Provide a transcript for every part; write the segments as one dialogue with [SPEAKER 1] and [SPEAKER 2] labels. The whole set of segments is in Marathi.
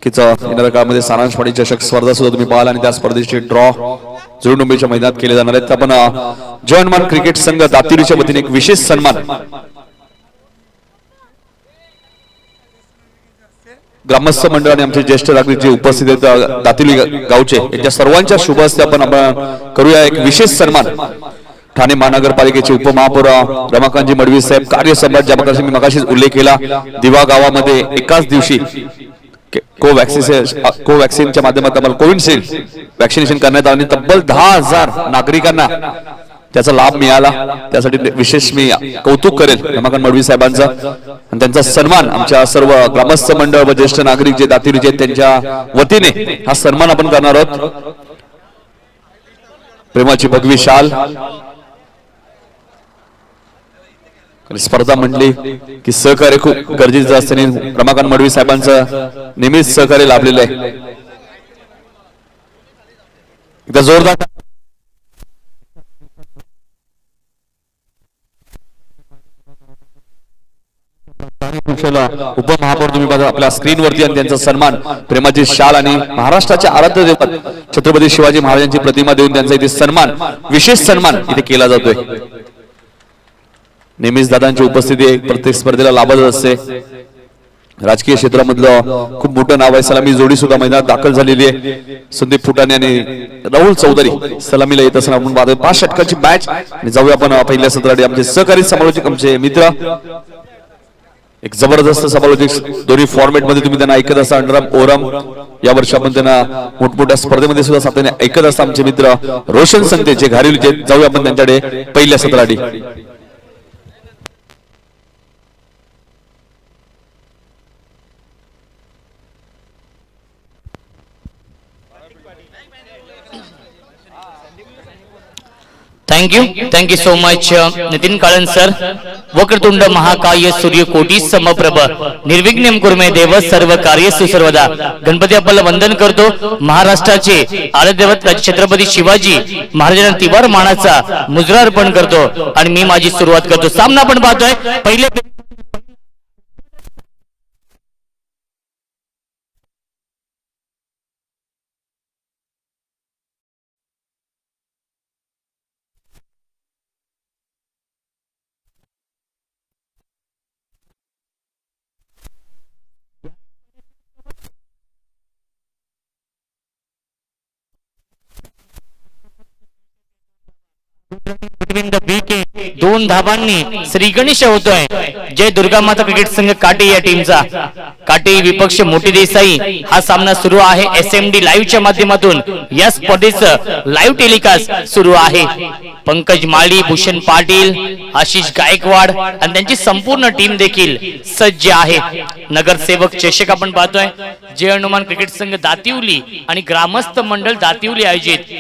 [SPEAKER 1] येणाऱ्या काळामध्ये सारांश पाणी चषक स्पर्धा सुद्धा तुम्ही पाहाल आणि त्या स्पर्धेचे ड्रॉ जुळून मुंबईच्या मैदानात केले जाणार आहेत. आपण जवानमान क्रिकेट संघ दातिरीच्या वतीने एक विशेष सन्मान ग्रामस्थ मंडळ आणि आमचे ज्येष्ठ नागरिक जे उपस्थित आहेत दातिली गावचे यांच्या सर्वांच्या शुभ हस्ते आपण करूया एक विशेष सन्मान. ठाणे महानगरपालिकेचे उपमहापौर रमाकांतजी मडवी साहेब कार्यसम्राट ज्या प्रकारे मी मगाशीच उल्लेख केला, दिवा गावामध्ये एकाच दिवशी कोवॅक्सिनच्या माध्यमातून आम्हाला कोविडशिल्ड वॅक्सिनेशन करण्यात आले. तब्बल 10,000 नागरिकांना त्याचा लाभ मिळाला. त्यासाठी विशेष मी कौतुक करेल रमाकांत मडवी साहेबांचा आणि त्यांचा सन्मान आमच्या सर्व ग्रामस्थ मंडळ व ज्येष्ठ नागरिक जे दातिरीचे आहेत त्यांच्या वतीने हा सन्मान आपण करणार आहोत. प्रेमाची भगवी शाल स्पर्धा म्हटली की सहकार्य खूप गरजेचं असतं. रमाकांत मडवी साहेबांचं नेहमीच सहकार्य लाभलेलं आहे. एकदा जोरदार उपमहापौर तुम्ही बघा आपल्या स्क्रीनवरती आणि त्यांचा सन्मान प्रेमाची शाल आणि महाराष्ट्राचे आराध्य दैवत छत्रपती शिवाजी महाराजांची प्रतिमा देऊन त्यांचा इथे सन्मान विशेष सन्मान इथे केला जातोय. नेहमीच दादांची उपस्थिती प्रत्येक स्पर्धेला लाभत असते. राजकीय क्षेत्रामधलं खूप मोठं नाव आहे. सलामी जोडी सुद्धा मैदानात दाखल झालेली आहे. संदीप फुटाणे आणि राहुल चौधरी सलामीला येत असताना आपण पाहतोय 5 षटकाची मॅच. जाऊया आपण पहिल्या सत्रासाठी आमचे सहकारी समालोचक आमचे मित्र एक जबरदस्त समालोचक दोन्ही फॉर्मॅट मध्ये तुम्ही त्यांना ऐकत असता. अंडरम ओरम या वर्षी आपण त्यांना मोठमोठ्या स्पर्धेमध्ये सुद्धा सातत्याने ऐकत असता. आमचे मित्र रोशन संते जे घारीवलीचे. जाऊया आपण त्यांच्याकडे पहिल्या सत्रासाठी.
[SPEAKER 2] Thank you so much Nitin Kalan sir. वक्रतुंड महाकाय सूर्यकोटी समप्रभ निर्विघ्नम कुर्मे देव सर्व कार्येषु सर्वदा. गणपती आपल्याला वंदन करतो. महाराष्ट्राचे आराध्यदैवत छत्रपती शिवाजी महाराजांना तिवार मानाचा मुजरा अर्पण करतो आणि मी माझी सुरुवात करतो. सामना आपण पाहतोय पहिले दोन धाबांनी श्री गणेश होतोय. जय दुर्गा माता क्रिकेट संघ काटे या टीमचा. काटे विपक्ष मोठी देसाई. हा सामना सुरू आहे SMD लाईव्हच्या माध्यमातून. या स्पर्धेचं लाईव्ह टेलिकास्ट सुरू आहे. पंकज माळी, भूषण पाटील, आशिष गायकवाड आणि त्यांची संपूर्ण टीम देखील सज्ज आहे. नगरसेवक चषक आपण पाहतोय जय हनुमान क्रिकेट संघ दातिवली आणि ग्रामस्थ मंडळ दातिवली आयोजित.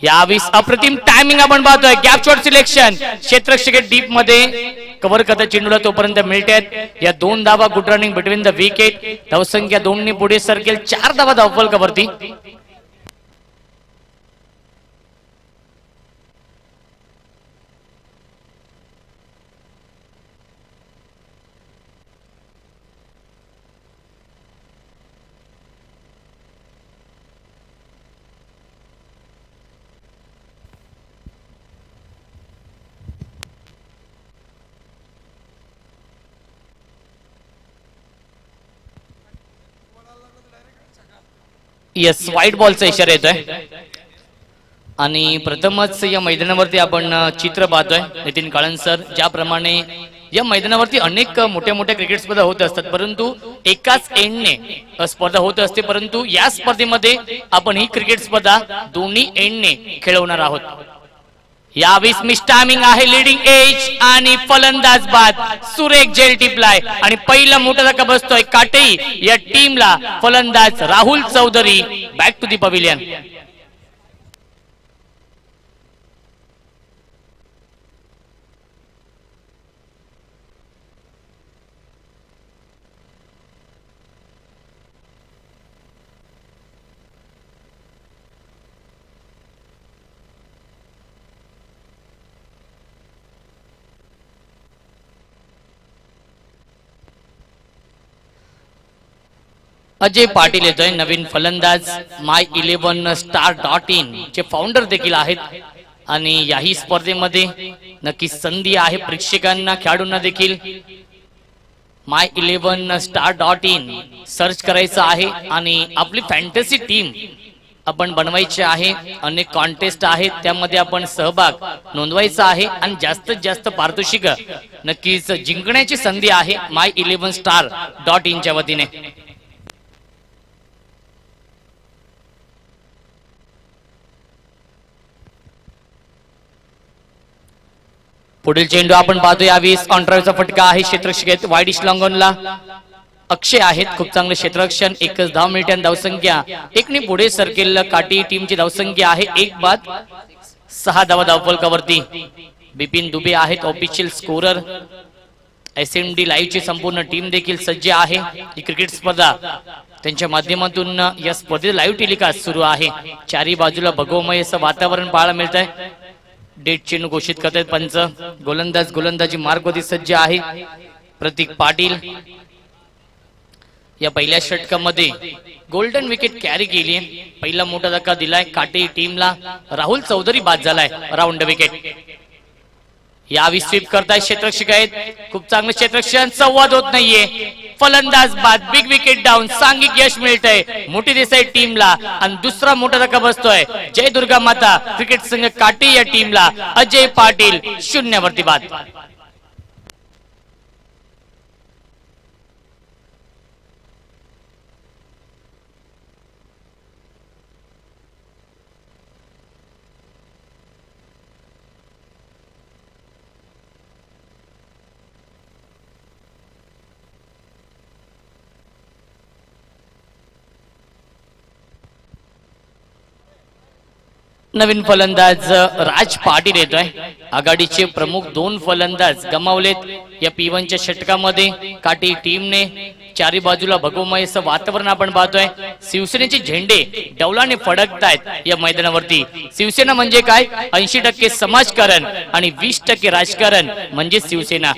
[SPEAKER 2] यावीस अप्रतिम टायमिंग आपण पाहतोय. गॅप शॉट सिलेक्शन क्षेत्ररक्षक डीप मध्ये कव्हर करता चेंडूला तोपर्यंत मिळतात. या 2 धावा good running between the wicket. धावसंख्या 2 ने पुढे सरकेल. 4 धावा धावफलकावरती. यस व्हाईट बॉलचा इशारा येतोय आणि प्रथमच या मैदानावरती आपण चित्र पाहतोय नितीन काळन सर. ज्याप्रमाणे या मैदानावरती अनेक मोठ्या मोठ्या क्रिकेट स्पर्धा होत असतात परंतु एकाच एंडने स्पर्धा होत असते. परंतु या स्पर्धेमध्ये आपण ही क्रिकेट स्पर्धा दोन्ही एंडने खेळवणार आहोत. यावेळेस मिस टायमिंग आहे. लीडिंग एज आणि फलंदाज बाद सुरेख जेल टिपलाय आणि पहिला मोठा धक्का बसतोय काटेई या टीमला. फलंदाज Rahul Chaudhary back to the pavilion. Ajay Patil येतोय, नवीन फलंदाज. my11star.in चे फाउंडर देखील आहेत आणि याही स्पर्धेमध्ये नक्की संधी आहे प्रेक्षकांना, खेळाडूंना देखील. my11star.in सर्च करायचं आहे आणि आपली फॅन्टसी टीम आपण बनवायची आहे. अनेक कॉन्टेस्ट आहेत, त्यामध्ये आपण सहभाग नोंदवायचा आहे आणि जास्तीत जास्त पारितोषिक नक्कीच जिंकण्याची संधी आहे my11star.in च्या वतीने. पुढील चेंडू आपण पाहतोय, यावेळेस ऑनड्राईव्हचा फटका आहे. क्षेत्ररक्षक आहेत वाईडिश लॉंगॉनला अक्षय आहेत. खूप चांगले क्षेत्ररक्षण. एकच धाव मिळते, धावसंख्या एकने पुढे सरकेल काटी टीमची धावसंख्या आहे 1 बाद. 6 धावा धावफलकावरती. बिपिन दुबे आहेत ऑफिशियल स्कोरर. SMD लाईव्ह ची संपूर्ण टीम देखील सज्ज आहे. ही क्रिकेट स्पर्धा त्यांच्या माध्यमातून या स्पर्धेत लाईव्ह टेलिकास्ट सुरू आहे. चारी बाजूला भगवमय असं वातावरण पाहायला मिळत आहे. डेट चेंडू घोषित करतायत पंच. गोलंदाजी मार्गवरती सज्ज आहे. प्रतीक पाटील या पहिल्या षटकामध्ये गोल्डन विकेट कॅरी केली. पहिला मोठा धक्का दिलाय काटे टीमला. राहुल चौधरी बाद झालाय राऊंड विकेट. यावी स्वीप करताय क्षेत्ररक्षक आहेत. खूप चांगलं क्षेत्ररक्षण. संवाद होत नाहीये. फलंदाज बाद. Big wicket down. सांघिक यश मिळतंय मोठी देसाई टीमला आणि दुसरा मोठा धक्का बसतोय जय दुर्गा माता क्रिकेट संघ काटे या टीमला. अजय पाटील 0 वरती बाद. नवीन फलंदाज राज पाटील येतोय. आघाडीचे प्रमुख 2 फलंदाज गमावलेत या P1 च्या षटकामध्ये. काटी टीमने चारी बाजूला भगवमय असं वातावरण आपण पाहतोय. शिवसेनेचे झेंडे डौलाने फडकतायत या मैदानावरती. शिवसेना म्हणजे काय? 80% समाजकारण आणि 20% राजकारण म्हणजे शिवसेना.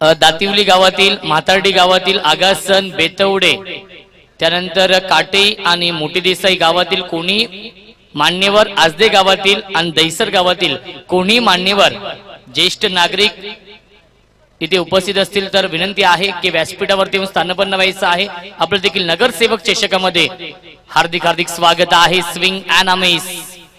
[SPEAKER 2] दातिवली गावातील म्हातार्डी गावातील आगासन बेतवडे, त्यानंतर काटे आणि मोठी देसाई गावातील कोणी मान्यवर, आजदे गावातील आणि दैसर गावातील कोणी मान्यवर ज्येष्ठ नागरिक इथे उपस्थित असतील तर विनंती आहे की व्यासपीठावरती येऊन स्थानपन्न व्हायचं आहे. आपलं देखील नगरसेवक चषकामध्ये हार्दिक हार्दिक स्वागत आहे. स्विंग अँड अमेस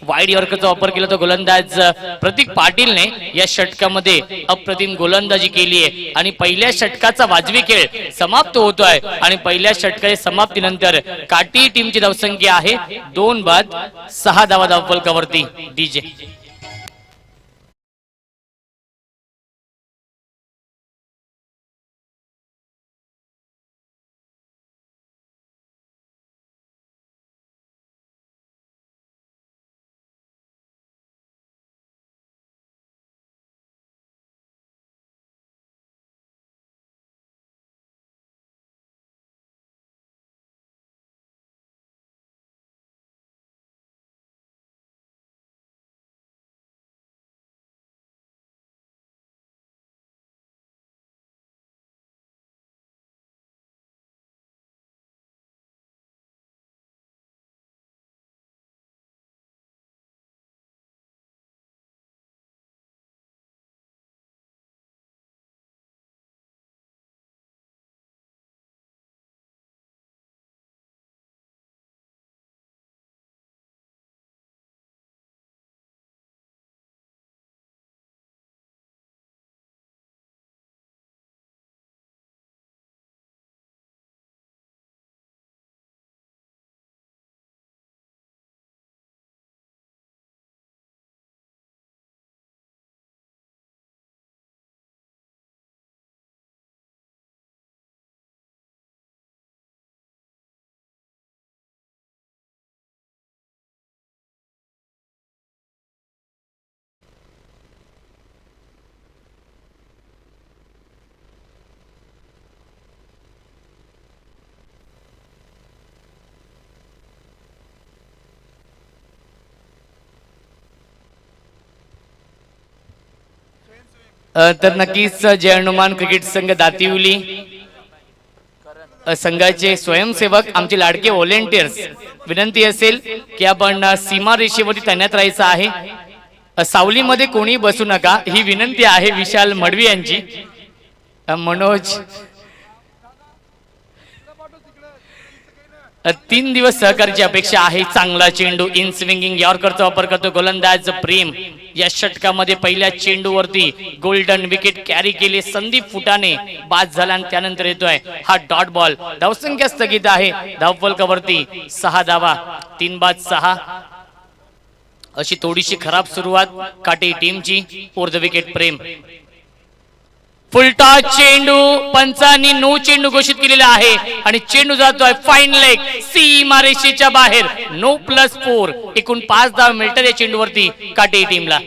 [SPEAKER 2] वाईड यॉर्करचा वापर केला तो गोलंदाज प्रतीक पाटीलने या षटकामध्ये अप्रतिम गोलंदाजी केली आहे आणि पहिल्या षटकाचा वाजवी खेळ समाप्त होतोय आणि पहिल्या षटकाच्या समाप्तीनंतर काटी टीमची धावसंख्या आहे 2 बाद. 6 धावा धावफलकावरती. DJ तर नक्कीच जय हनुमान क्रिकेट संघ दातिवली संघाचे स्वयंसेवक आमचे लाडके व्हॉलेंटियर्स विनंती असेल की आपण सीमा रेषेवरती तैनात राहायचं आहे. सावलीमध्ये कोणी बसू नका ही विनंती आहे विशाल मडवी यांची. मनोज 3 दिवस सहकार्याची अपेक्षा आहे. चांगला चेंडू इन स्विंगिंग यॉर्करचा वापर करतो गोलंदाज प्रेम. या षटकामध्ये पहिल्या चेंडूवरती गोल्डन विकेट कॅरी केली. संदीप फुटाणे बाद झाला आणि त्यानंतर येतोय हा डॉट बॉल. धावसंख्या स्थगित आहे. धावफलकावरती 6 धावा. 3 बाद 6. अशी थोडीशी खराब सुरुवात काटे टीमची. ओर द विकेट प्रेम. फुलटा चेंडू पंचांनी नो चेंडू घोषित केलेला आहे आणि चेंडू जातोय फाईन लेग सीमा रेषेच्या बाहेर. नो +4. एकूण 5 धाव मिळतात या चेंडूवरती काटे टीमला.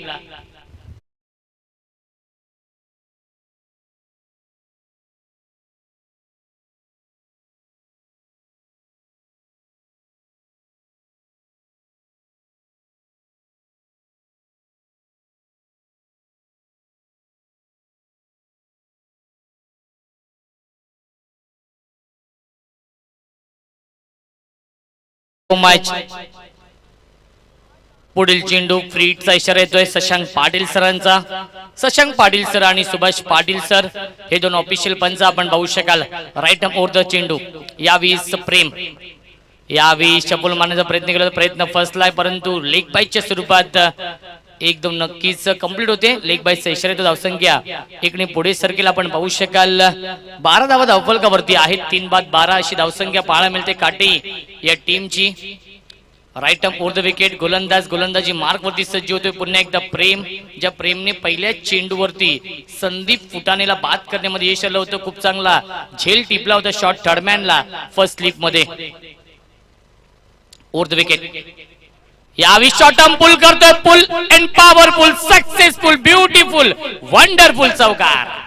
[SPEAKER 2] मॅच पुढील चेंडू फ्रीटचा इशारा येतोय शशांक पाटील सरांचा. शशांक पाटील सर आणि सुभाष पाटील सर हे दोन ऑफिशियल पंच आपण पाहू शकाल. राईट ओव्हर द चेंडू. यावेळी प्रेम यावेळी शपूल मारण्याचा प्रयत्न केला. प्रयत्न फसलाय परंतु लेग बाईच्या स्वरूपात एकदम नक्कीच कंप्लीट होते. लेग बाईचा इशारा येतो. धावसंख्या एकने पुढे सरकेल आपण पाहू शकाल. 12 धावा धावफलकावरती आहेत. 3 बाद 12 अशी धावसंख्या पाहायला मिळते काटे या टीमची. Right over the wicket. गोलंदाजी मार्क वरती सज्ज होतोय. पुन्हा एकदा प्रेम. ज्या प्रेमने पहिल्या चेंडूवरती संदीप फुटाणेला बाद करण्यामध्ये यश आलं होतं. खूप चांगला झेल टिपला होता शॉट थर्डमॅनला फर्स्ट स्लिप मध्ये. Over the wicket. यावी शॉट पुल करतोय. Pull and powerful successful beautiful wonderful चौकार.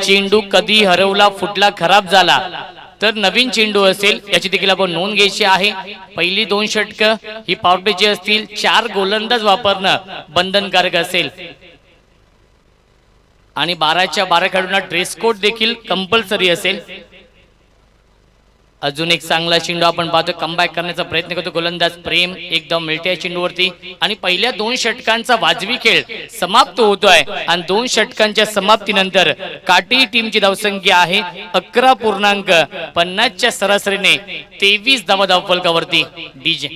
[SPEAKER 2] चेंडू कधी हरवला फुटला खराब झाला तर नवीन चेंडू असेल याची देखील आपण नोंद घ्यायची आहे. पहिली 2 षटक ही पॉवर प्लेची असतील. 4 गोलंदाज वापरणं बंधनकारक असेल आणि 12च्या 12 खेळाडूंना ड्रेस कोड देखील कंपल्सरी असेल. अजून एक चांगला चेंडू आपण पाहतो. कमबॅक करण्याचा प्रयत्न करतो गोलंदाज प्रेम. एकदम मिळते चेंडूवरती आणि पहिल्या 2 षटकांचा वाजवी खेळ समाप्त होतोय आणि 2 षटकांच्या समाप्तीनंतर काटी टीमची धावसंख्या आहे 11.50 च्या सरासरीने 23 धावा धावफलकावरती. डीजे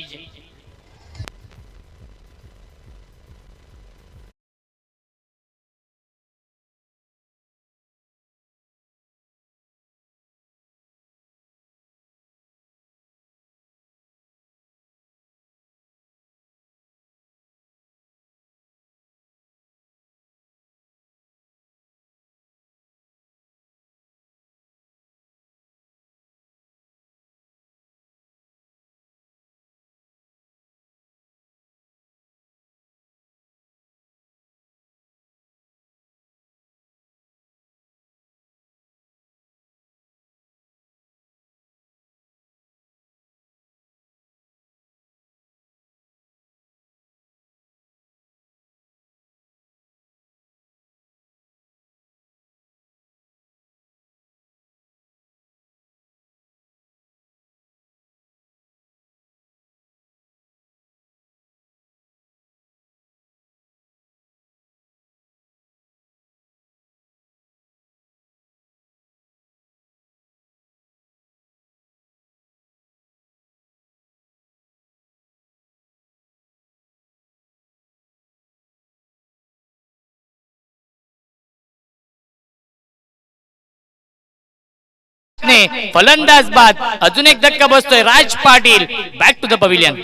[SPEAKER 2] ने फलंदाज बाद. अजून एक धक्का बसतोय. Raj Patil back to the pavilion.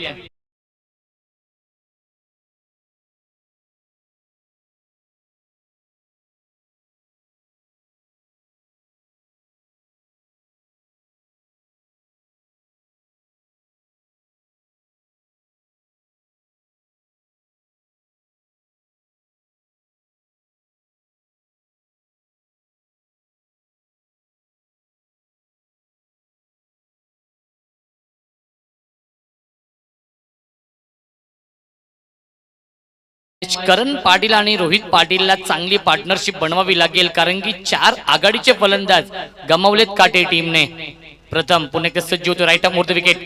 [SPEAKER 2] Karan Patil आणि रोहित पाटीलला चांगली पार्टनरशिप बनवावी लागेल, कारण की 4 आघाडीचे फलंदाज गमावलेत काटे टीमने. प्रथम पुणे सज्ज होतो. Right more the wicket.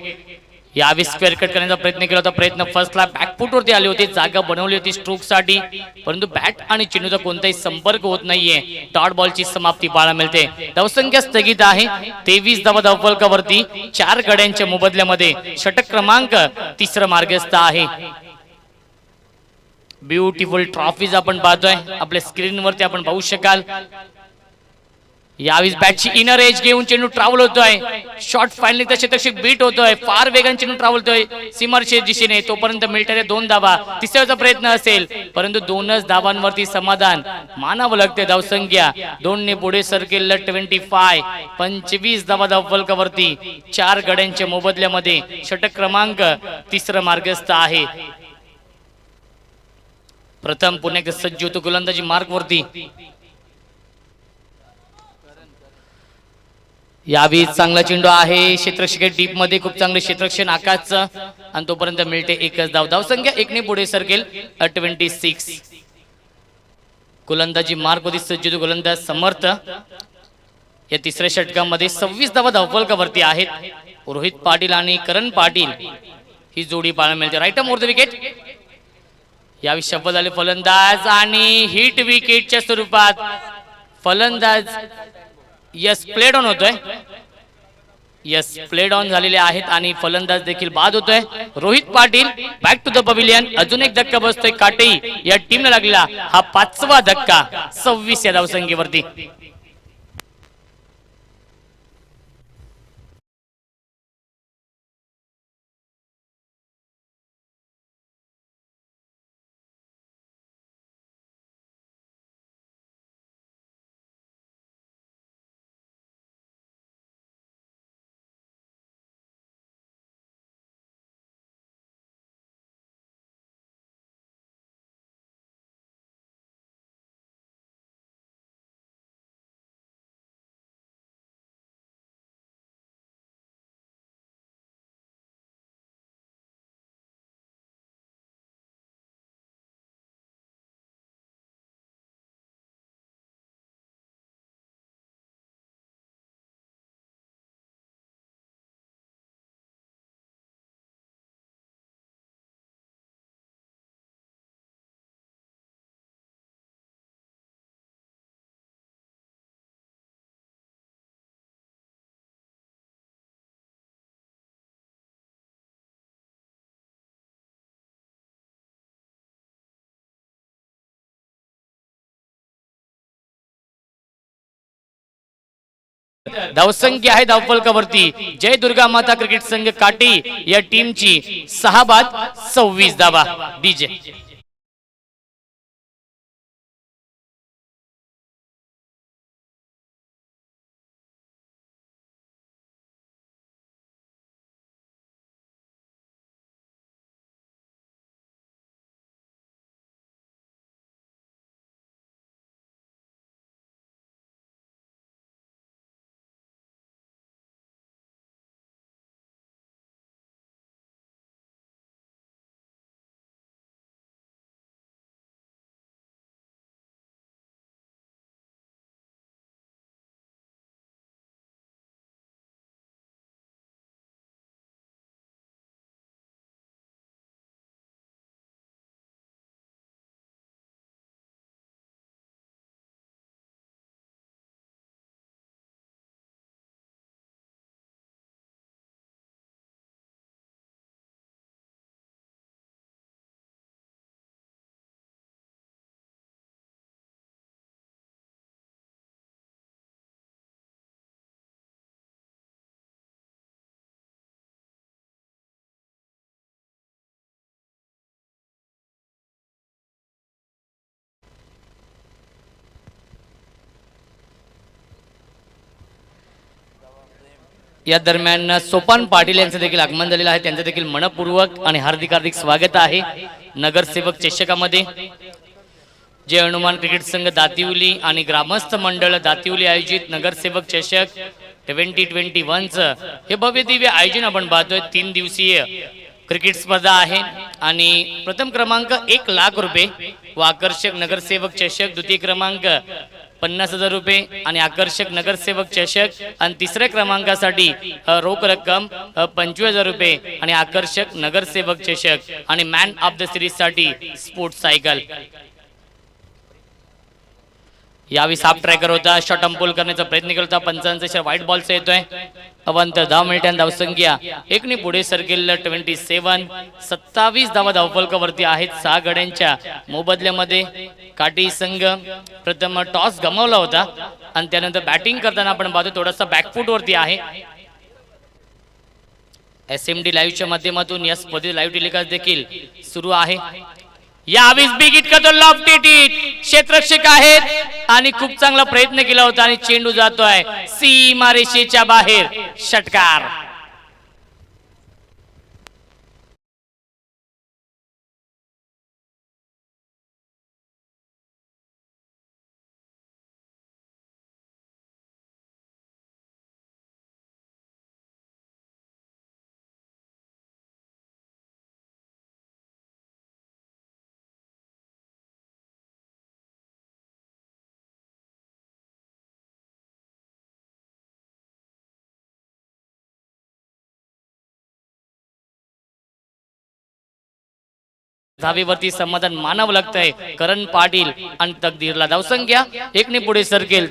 [SPEAKER 2] यावेळी स्क्वेअर कट करण्याचा प्रयत्न केला होता. प्रयत्न फर्स्टला बॅकफुट वरती आले होते. जागा बनवली होती स्ट्रोक साठी, परंतु बॅट आणि चेंडूचा कोणताही संपर्क होत नाहीये. डॉट बॉलची समाप्ती पाहायला मिळते. धावसंख्या स्थगित आहे. 23 धावा धावफलकावरती. 4 गड्यांच्या मोबदल्यामध्ये षटक क्रमांक 3 मार्गस्थ आहे. ब्युटिफुल ट्रॉफीज आपण पाहतोय आपल्या स्क्रीनवरती, आपण पाहू शकाल. यावेळी बॅटची इनर एज घेऊन चेंडू ट्रॅव्हल होतोय. शॉर्ट फायनली क्षेत्रक्षक बीट होतोय. फार वेगाने चेंडू ट्रॅव्हल होतोय सीमारेषे दिशेने. तोपर्यंत मिळतात 2 धावा. तिसऱ्याचा प्रयत्न असेल, परंतु 2च धावांवरती समाधान मानावं लागते. धावसंख्या 2 ने पुढे सरकेल. 25 धावा धावफलकावरती. 4 गड्यांच्या मोबदल्यामध्ये षटक क्रमांक 3 मार्गस्थ आहे. प्रथम पुणे सज्ज होतो गोलंदाजी मार्क वरती. यावेळी चांगला चेंडू आहे. क्षेत्ररक्षक डीप मध्ये खूप चांगले क्षेत्ररक्षण आकाशचं, आणि तोपर्यंत मिळते 1च धाव. धावसंख्या 1 ने पुढे सरकेल. 26. गोलंदाजी मार्क वरती सज्ज होतो गोलंदाज समर्थ. या तिसऱ्या षटकामध्ये 26 धावा धावफलकावरती आहेत. रोहित पाटील आणि करण पाटील ही जोडी पाहायला मिळते. Right more the wicket. यावेळी शब्द झाले फलंदाज आणि हिट विकेटच्या स्वरूपात फलंदाज यस प्लेड ऑन होतोय. यस प्लेड ऑन झालेले आहेत आणि फलंदाज देखील बाद होतोय. Rohit Patil back to the pavilion. अजून एक धक्का बसतोय काटेई या टीमला लागला. हा 5वा धक्का 26 या धावसंख्येवरती. धावसंख्या आहे धावफलकावरती. जय दुर्गा माता क्रिकेट संघ काटी या टीमची 6 बाद 26 धावा. डीजे या दरम्यान सोपान पाटील यांचं देखील आगमन झालेलं आहे, त्यांचं देखील मनपूर्वक आणि हार्दिक हार्दिक स्वागत आहे नगरसेवक चषकामध्ये. जय हनुमान क्रिकेट संघ दातिवली आणि ग्रामस्थ मंडळ दातिवली आयोजित नगरसेवक चषक 2021चं हे भव्य दिव्य आयोजन आपण पाहतोय. 3 दिवसीय क्रिकेट स्पर्धा आहे आणि प्रथम क्रमांक 1 लाख रुपये व आकर्षक नगरसेवक चषक, द्वितीय क्रमांक 50,000 रुपये आणि आकर्षक नगरसेवक चषक आणि तिसऱ्या क्रमांकासाठी रोख रक्कम 25,000 रुपये आणि आकर्षक नगरसेवक चषक आणि मॅन ऑफ द सिरीज साठी स्पोर्ट्स सायकल. यावेळी साफ ट्रॅकर होता, शॉट अंपोल करण्याचा प्रयत्न केला होता. पंचांचा व्हाईट बॉलचा येतोय. अवंत 10 मिनिटांत धावसंख्या 1 ने पुढे सरकेल. 27 धावा धावफलकावरती आहेत. 6 गड्यांच्या मोबदल्यामध्ये काटी संघ प्रथम टॉस गमावला होता आणि त्यानंतर बॅटिंग करताना आपण पाहतो थोडासा बॅकफूट वरती आहे. SMD लाईव्हच्या माध्यमातून या स्पर्धेत लाईव्ह टेलिकास्ट देखील सुरू आहे. यावेळेस बिग हिट करतो, लॉफ्ट हिट, क्षेत्ररक्षक आहेत आणि खूप चांगला प्रयत्न केला होता आणि चेंडू जातोय सीमारेषेच्या बाहेर. षटकार. धावेवरती समाधान मानावं लागतंय करण पाटील आणि तकदीरला. धावसंख्या 1 ने पुढे सरकेल.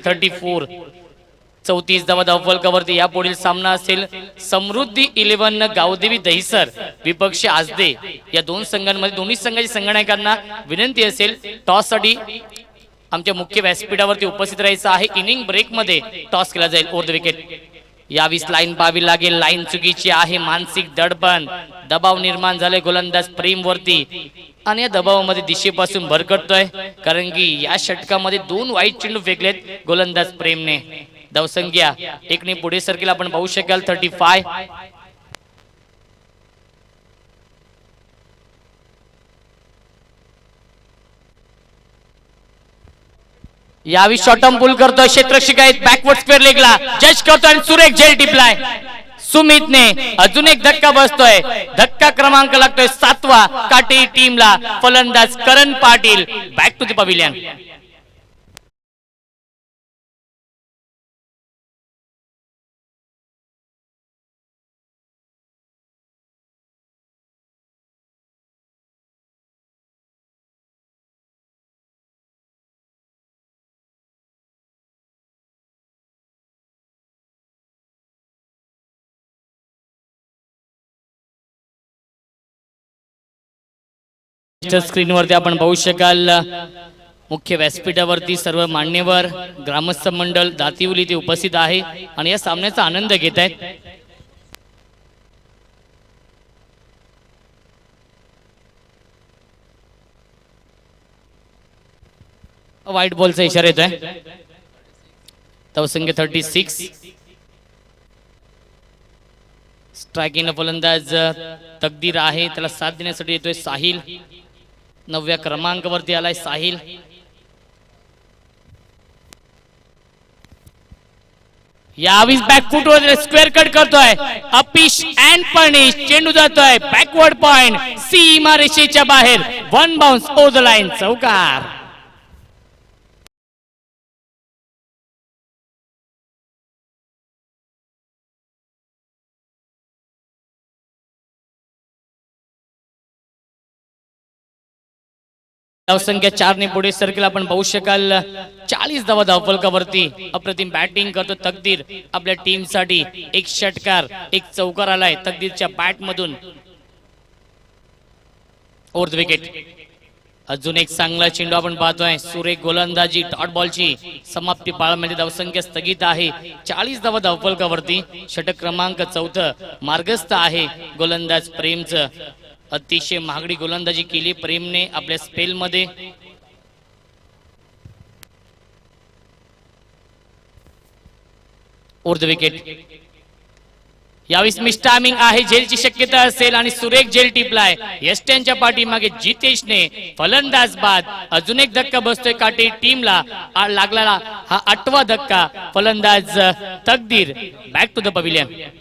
[SPEAKER 2] 34 धावा धावफलकावरती. या पुढील सामना असेल समृद्धी 11 गावदेवी दहिसर विपक्ष आजदे. या दोन संघांमध्ये दोन्ही संघाच्या संघनायकांना विनंती असेल टॉस साठी आमच्या मुख्य व्यासपीठावरती उपस्थित राहायचं आहे. इनिंग ब्रेक मध्ये टॉस केला जाईल ओव्हर द विकेट. यावीस लाईन पाहावी लागेल. लाईन चुकीची आहे. मानसिक दडपण, दबाव निर्माण झाले गोलंदाज प्रेम वरती आणि या दबावामध्ये दिशेपासून भरकटतोय कारण की या षटकामध्ये 2 वाईट चेंडू फेकलेत गोलंदाज प्रेमने. धावसंख्या 1 ने पुढे सरकेल आपण पाहू शकाल. 35. यावी शॉर्ट टर्म पुल करतोय. क्षेत्ररक्षक आहेत बॅकवर्ड स्क्वेअर लेगला. जज करतोय आणि सुरेख झेल टिपलाय सुमितने. अजून एक धक्का बसतोय. धक्का क्रमांक लागतोय 7वा काटे टीमला. फलंदाज Karan Patil back to the pavilion. स्क्रीनवरती आपण पाहू शकाल मुख्य व्यासपीठावरती सर्व मान्यवर ग्रामस्थ मंडळ दातिवली ते उपस्थित आहे आणि या सामन्याचा आनंद घेत आहेत. व्हाईट बॉलचा इशारा येतोय. धावसंख्या 36. स्ट्रायकिंग फलंदाज तकदीर आहे. त्याला साथ देण्यासाठी येतोय साहिल. 9व्या क्रमांकावरती आलाय साहिल. यावेळी बॅकफूट वर स्क्वेअर कट करतोय अपिश अँड पनिश. चेंडू जातोय बॅकवर्ड पॉइंट सीमा रेषेच्या बाहेर. 1 बाउन्स ओव्हर द लाईन. चौकार. धावसंख्या 4 ने पुढे सरकेल आपण पाहू शकाल. 40 धावा धावफलकावरती. अप्रतिम बॅटिंग करतो तकदीर आपल्या टीम साठी. 1 षटकार 1 चौकार आलाय तकदीरच्या बॅट मधून ओव्हर द विकेट. अजून एक चांगला चेंडू आपण पाहतोय. सुरेख गोलंदाजी डॉट बॉलची समाप्ती पाळण्यामध्ये. धावसंख्या स्थगित आहे. 40 धावा धावफलकावरती. षटक क्रमांक 4 मार्गस्थ आहे गोलंदाज प्रेमचं. अतिशय महागडी गोलंदाजी केली प्रेमने आपल्या स्पेल मध्ये. Over the wicket. यावेळेस मिस टायमिंग आहे, झेलची शक्यता असेल आणि सुरेख झेल टिपलाय यष्ट्यांच्या पाठीमागे जितेशने. फलंदाज बाद. अजून एक धक्का बसतोय काटे टीमला. लागलेला हा 8वा धक्का. फलंदाज तकदीर बॅक टू द पविलियन.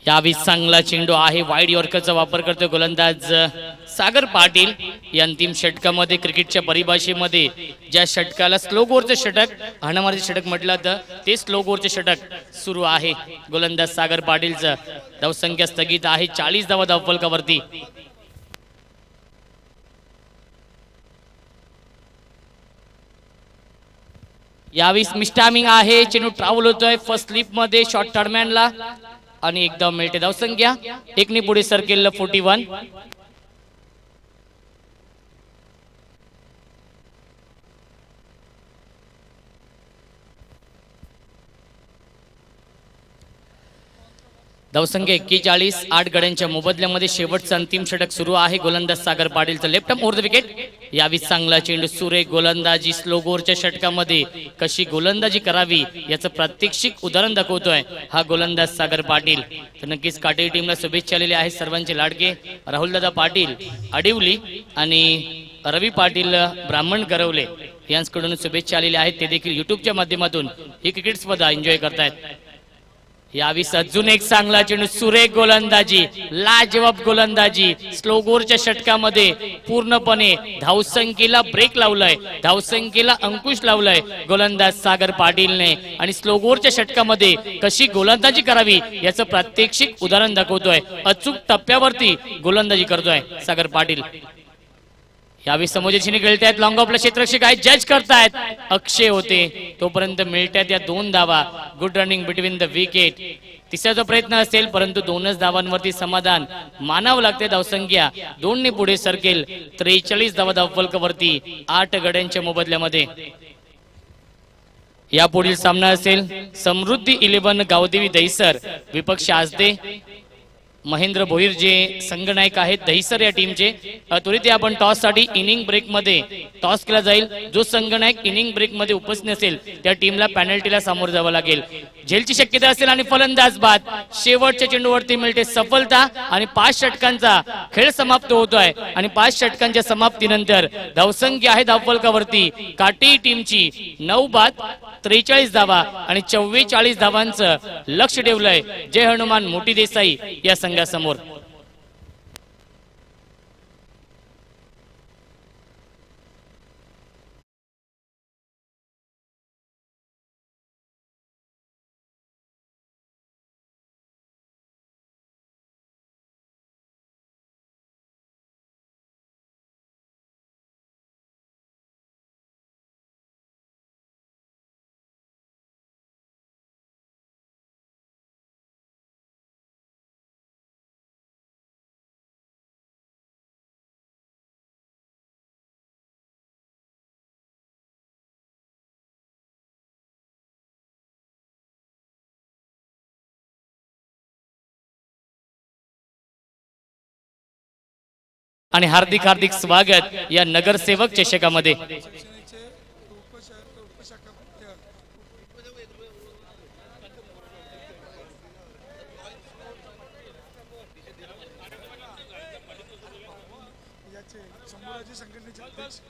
[SPEAKER 2] यावेळी चांगला चेंडू आहे. वाईड यॉर्करचा वापर करतोय गोलंदाज सागर पाटील. या अंतिम षटकामध्ये क्रिकेटच्या परिभाषेमध्ये ज्या षटकाला स्लो गोरचं षटक, हाणामारीचं षटक म्हटलं तर ते स्लो गोरचे षटक सुरू आहे. गोलंदाज सागर पाटीलचं धावसंख्या स्थगित आहे. 40 धावा धावफलकावरती. यावेळी मिस टायमिंग आहे. चेंडू ट्रॅव्हल होतोय फर्स्ट स्लिप मध्ये शॉर्ट टर्मॅनला आणि एकदम मिळते धावसंख्या. एकने पुढे सरकेल 41. धावसंख्या 41. 8 गड्यांच्या मोबदल्यामध्ये शेवटचं अंतिम षटक सुरू आहे. गोलंदाज सागर पाटीलचं left arm over the wicket. यावी चांगला चेंडू. सुरेख गोलंदाजी. स्लो गोरच्या षटकामध्ये कशी गोलंदाजी करावी याचं प्रात्यक्षिक उदाहरण दाखवतोय हा गोलंदाज सागर पाटील. तर नक्कीच काटेरी टीमला शुभेच्छा आलेल्या आहेत. सर्वांचे लाडके राहुलदादा पाटील अडिवली आणि रवी पाटील ब्राह्मण करवले यांच्याकडून शुभेच्छा आलेल्या आहेत. ते देखील युट्यूबच्या माध्यमातून ही क्रिकेट स्पर्धा एन्जॉय करतायत. यावेळी अजून एक चांगला चेंडू. सुरेख गोलंदाजी. लाजवाब गोलंदाजी. स्लो गोरच्या षटकामध्ये पूर्णपणे धावसंख्येला ब्रेक लावलाय, धावसंख्येला अंकुश लावलाय गोलंदाज सागर पाटीलने आणि स्लो गोरच्या षटकामध्ये कशी गोलंदाजी करावी याचं प्रात्यक्षिक उदाहरण दाखवतोय. अचूक टप्प्यावरती गोलंदाजी करतोय सागर पाटील. यावेळी समोरची खेळतायत. लॉंग ऑफला क्षेत्ररक्षक आहेत, जज करतायत. अक्षय होते तोपर्यंत मिळतात या 2 धावा. Good running between the wicket. तिसऱ्याचा प्रयत्न असेल परंतु 2च धावांवरती समाधान मानावं लागते. धावसंख्या 2 ने पुढे सरकेल 43 धावा धावफलकावरती 8 गड्यांच्या मोबदल्यामध्ये. यापुढील सामना असेल समृद्धी 11 गावदेवी दहिसर विपक्ष आजदे. महेंद्र भोईर जे संघनायक आहेत दहिसर या टीमचे. त्वरित आपण टॉस साठी इनिंग ब्रेक मध्ये टॉस केला जाईल. जो संघनायक इनिंग ब्रेक मध्ये उपस्थित नसेल त्या टीमला पेनल्टीला सामोरं जावं लागेल. झेलची शक्यता असेल आणि फलंदाज बाद. शेवटच्या चेंडूवरती मिळते सफलता आणि 5 षटकांचा खेळ समाप्त होतोय आणि 5 षटकांच्या समाप्तीनंतर धावसंख्या आहे धावफलकावरती काटी टीमची 9 बाद 43 धावा आणि 44 धावांचं लक्ष ठेवलंय जय हनुमान मोठी देसाई या संघासमोर. आणि हार्दिक हार्दिक स्वागत या नगरसेवक चषकामध्ये.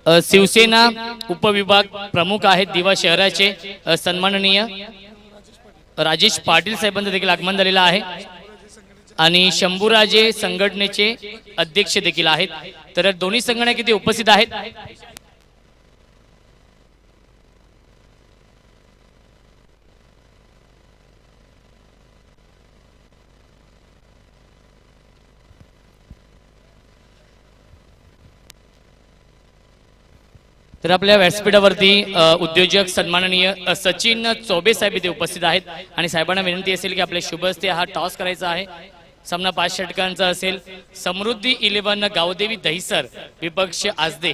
[SPEAKER 2] शिवसेना उपविभाग प्रमुख आहेत दिवा शहराचे सन्माननीय राजेश पाटील साहेबांचं देखील आगमन झालेलं आहे आणि शंभूराजे संघटनेचे अध्यक्ष देखील आहेत. तर दोन्ही संघटना किती उपस्थित आहेत. तर आपल्या व्यासपीठावरती उद्योजक सन्माननीय सचिन चौबे साहेब इथे उपस्थित आहेत आणि साहेबांना विनंती असेल की आपल्या शुभ हस्ते हा टॉस करायचा आहे. सामना 5 षटकांचा असेल. समृद्धी 11 गावदेवी दहिसर विपक्ष आजदे.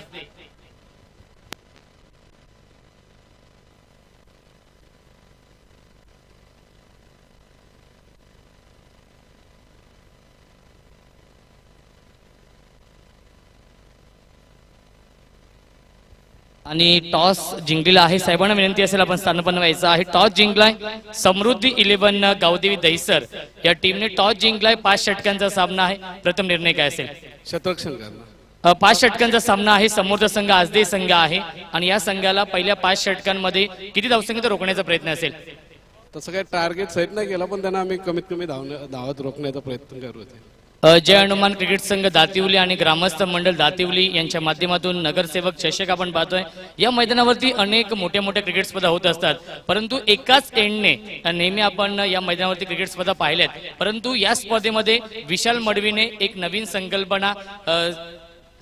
[SPEAKER 2] आणि टॉस जिंकलेला आहे. साहेबांना विनंती असेल आपण स्थानापन्न व्हायचं आहे. टॉस जिंकलाय समृद्धी 11 गावदेवी दहिसर या टीमने टॉस जिंकलाय. 5 षटकांचा सामना आहे. प्रथम निर्णय काय असेल.
[SPEAKER 3] शतरक्षण करणार.
[SPEAKER 2] 5 षटकांचा सामना आहे. समोरचा संघ आजदे संघ आहे आणि या संघाला पहिल्या 5 षटकांमध्ये किती धावसंख्या रोखण्याचा प्रयत्न असेल.
[SPEAKER 3] तसं काही टार्गेट सेट नाही केला पण त्यांना आम्ही कमीत कमी धावत रोखण्याचा प्रयत्न करत होते.
[SPEAKER 2] जय हनुमान क्रिकेट संघ दातिवली आणि ग्रामस्थ मंडळ दातिवली यांच्या माध्यमातून नगरसेवक चषक आपण पाहतोय. या मैदानावरती अनेक मोठ्या मोठ्या क्रिकेट स्पर्धा होत असतात परंतु एकाच एंडने नेहमी आपण या मैदानावरती क्रिकेट स्पर्धा पाहिल्यात. परंतु या स्पर्धेमध्ये विशाल मडवीने एक नवीन संकल्पना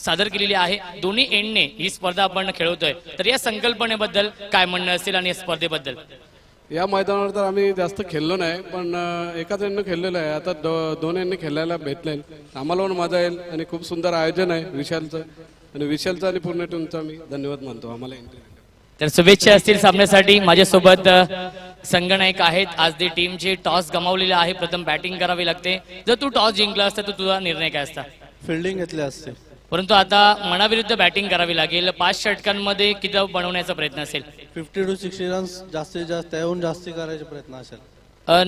[SPEAKER 2] सादर केलेली आहे. दोन्ही एंडने ही स्पर्धा आपण खेळवतोय. तर या संकल्पनेबद्दल काय म्हणणं असेल आणि या स्पर्धेबद्दल.
[SPEAKER 3] या मैदानावर तर आम्ही जास्त खेळलो नाही पण एकाच एंडनं खेळलेलं आहे. आता दोन एंडने खेळायला भेटले आम्हाला पण मजा येईल आणि खूप सुंदर आयोजन आहे विशालचं आणि विशालचं आणि पूर्ण टीमचा मी धन्यवाद मानतो आम्हाला.
[SPEAKER 2] तर शुभेच्छा असतील सामन्यासाठी. माझ्यासोबत संघनायक आहेत. आज ते टीमचे टॉस गमावलेले आहे. प्रथम बॅटिंग करावी लागते. जर तू टॉस जिंकला असता तर तुझा निर्णय काय असता.
[SPEAKER 4] फिल्डिंग घेतले असते
[SPEAKER 2] परंतु आता मनाविरुद्ध बॅटिंग करावी लागेल. 5 षटकांमध्ये किती धाव बनवण्याचा प्रयत्न असेल.
[SPEAKER 4] 50 to 60 रन्स जास्तीत जास्त त्याहून जास्ती करायचे प्रयत्न असेल.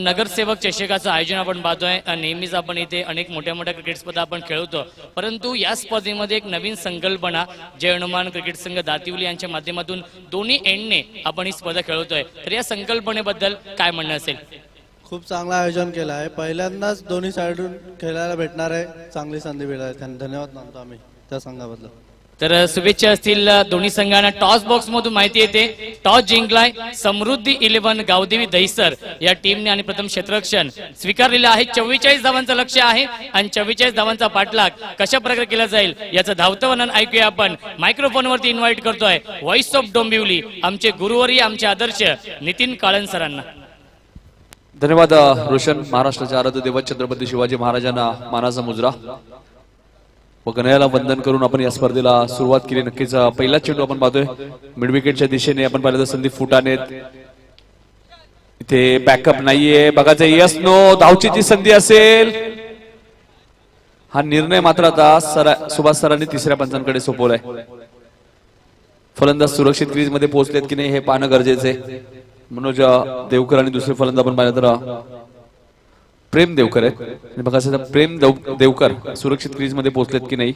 [SPEAKER 2] नगरसेवक चषकाचं आयोजन आपण पाहतोय. नेहमीच आपण इथे अनेक मोठ्या मोठ्या क्रिकेट स्पर्धा आपण खेळवतो परंतु या स्पर्धेमध्ये एक नवीन संकल्पना जय हनुमान क्रिकेट संघ दातिवली यांच्या माध्यमातून दोन्ही एंडने आपण ही स्पर्धा खेळवतोय. तर या संकल्पनेबद्दल काय म्हणणं असेल.
[SPEAKER 4] खूप चांगलं आयोजन केलं आहे. पहिल्यांदाच दोन्ही साईडून खेळायला भेटणार आहे. चांगली संधी मिळाली. धन्यवाद मानतो आम्ही त्या संघाबद्दल.
[SPEAKER 2] तर शुभेच्छा असतील दोन्ही संघांना. टॉस बॉक्स मधून माहिती येते टॉस जिंकलाय समृद्धी 11 गावदेवी दहिसर या टीमने आणि प्रथम क्षेत्ररक्षण स्वीकारलेलं आहे. 44 धावांचं लक्ष्य आहे आणि 44 धावांचा पाठलाग कशा प्रकारे केला जाईल याचं धावतं वर्णन ऐकूया आपण. मायक्रोफोन वरती इन्व्हाइट करतोय व्हॉइस ऑफ डोंबिवली आमचे गुरुवर्य आमचे आदर्श नितीन काळन सरांना.
[SPEAKER 1] धन्यवाद रोशन. महाराष्ट्राचे आराध्य दैवत छत्रपती शिवाजी महाराजांना मानाचा मुजरा व गणयाला वंदन करून आपण या स्पर्धेला सुरुवात केली. नक्कीच पहिला चेंडू आपण पाहतोय मिड विकेटच्या दिशेने. आपण पाहिलं तर संदीप फुटाणे इथे बॅकअप नाहीये. बघायचं यस नो धावचीची संधी असेल. हा निर्णय मात्र आता सुभाष सरांनी तिसऱ्या पंचांकडे सोपवलाय. फलंदाज सुरक्षित क्रीज मध्ये पोहोचलेत की नाही हे पाहणं गरजेचं आहे. मनोज देवकर आणि दुसरे फलंदाज आपण पाहिलं तर प्रेम देवकर आहेत. बघा प्रेम देवकर सुरक्षित क्रीज मध्ये पोहोचलेत की नाही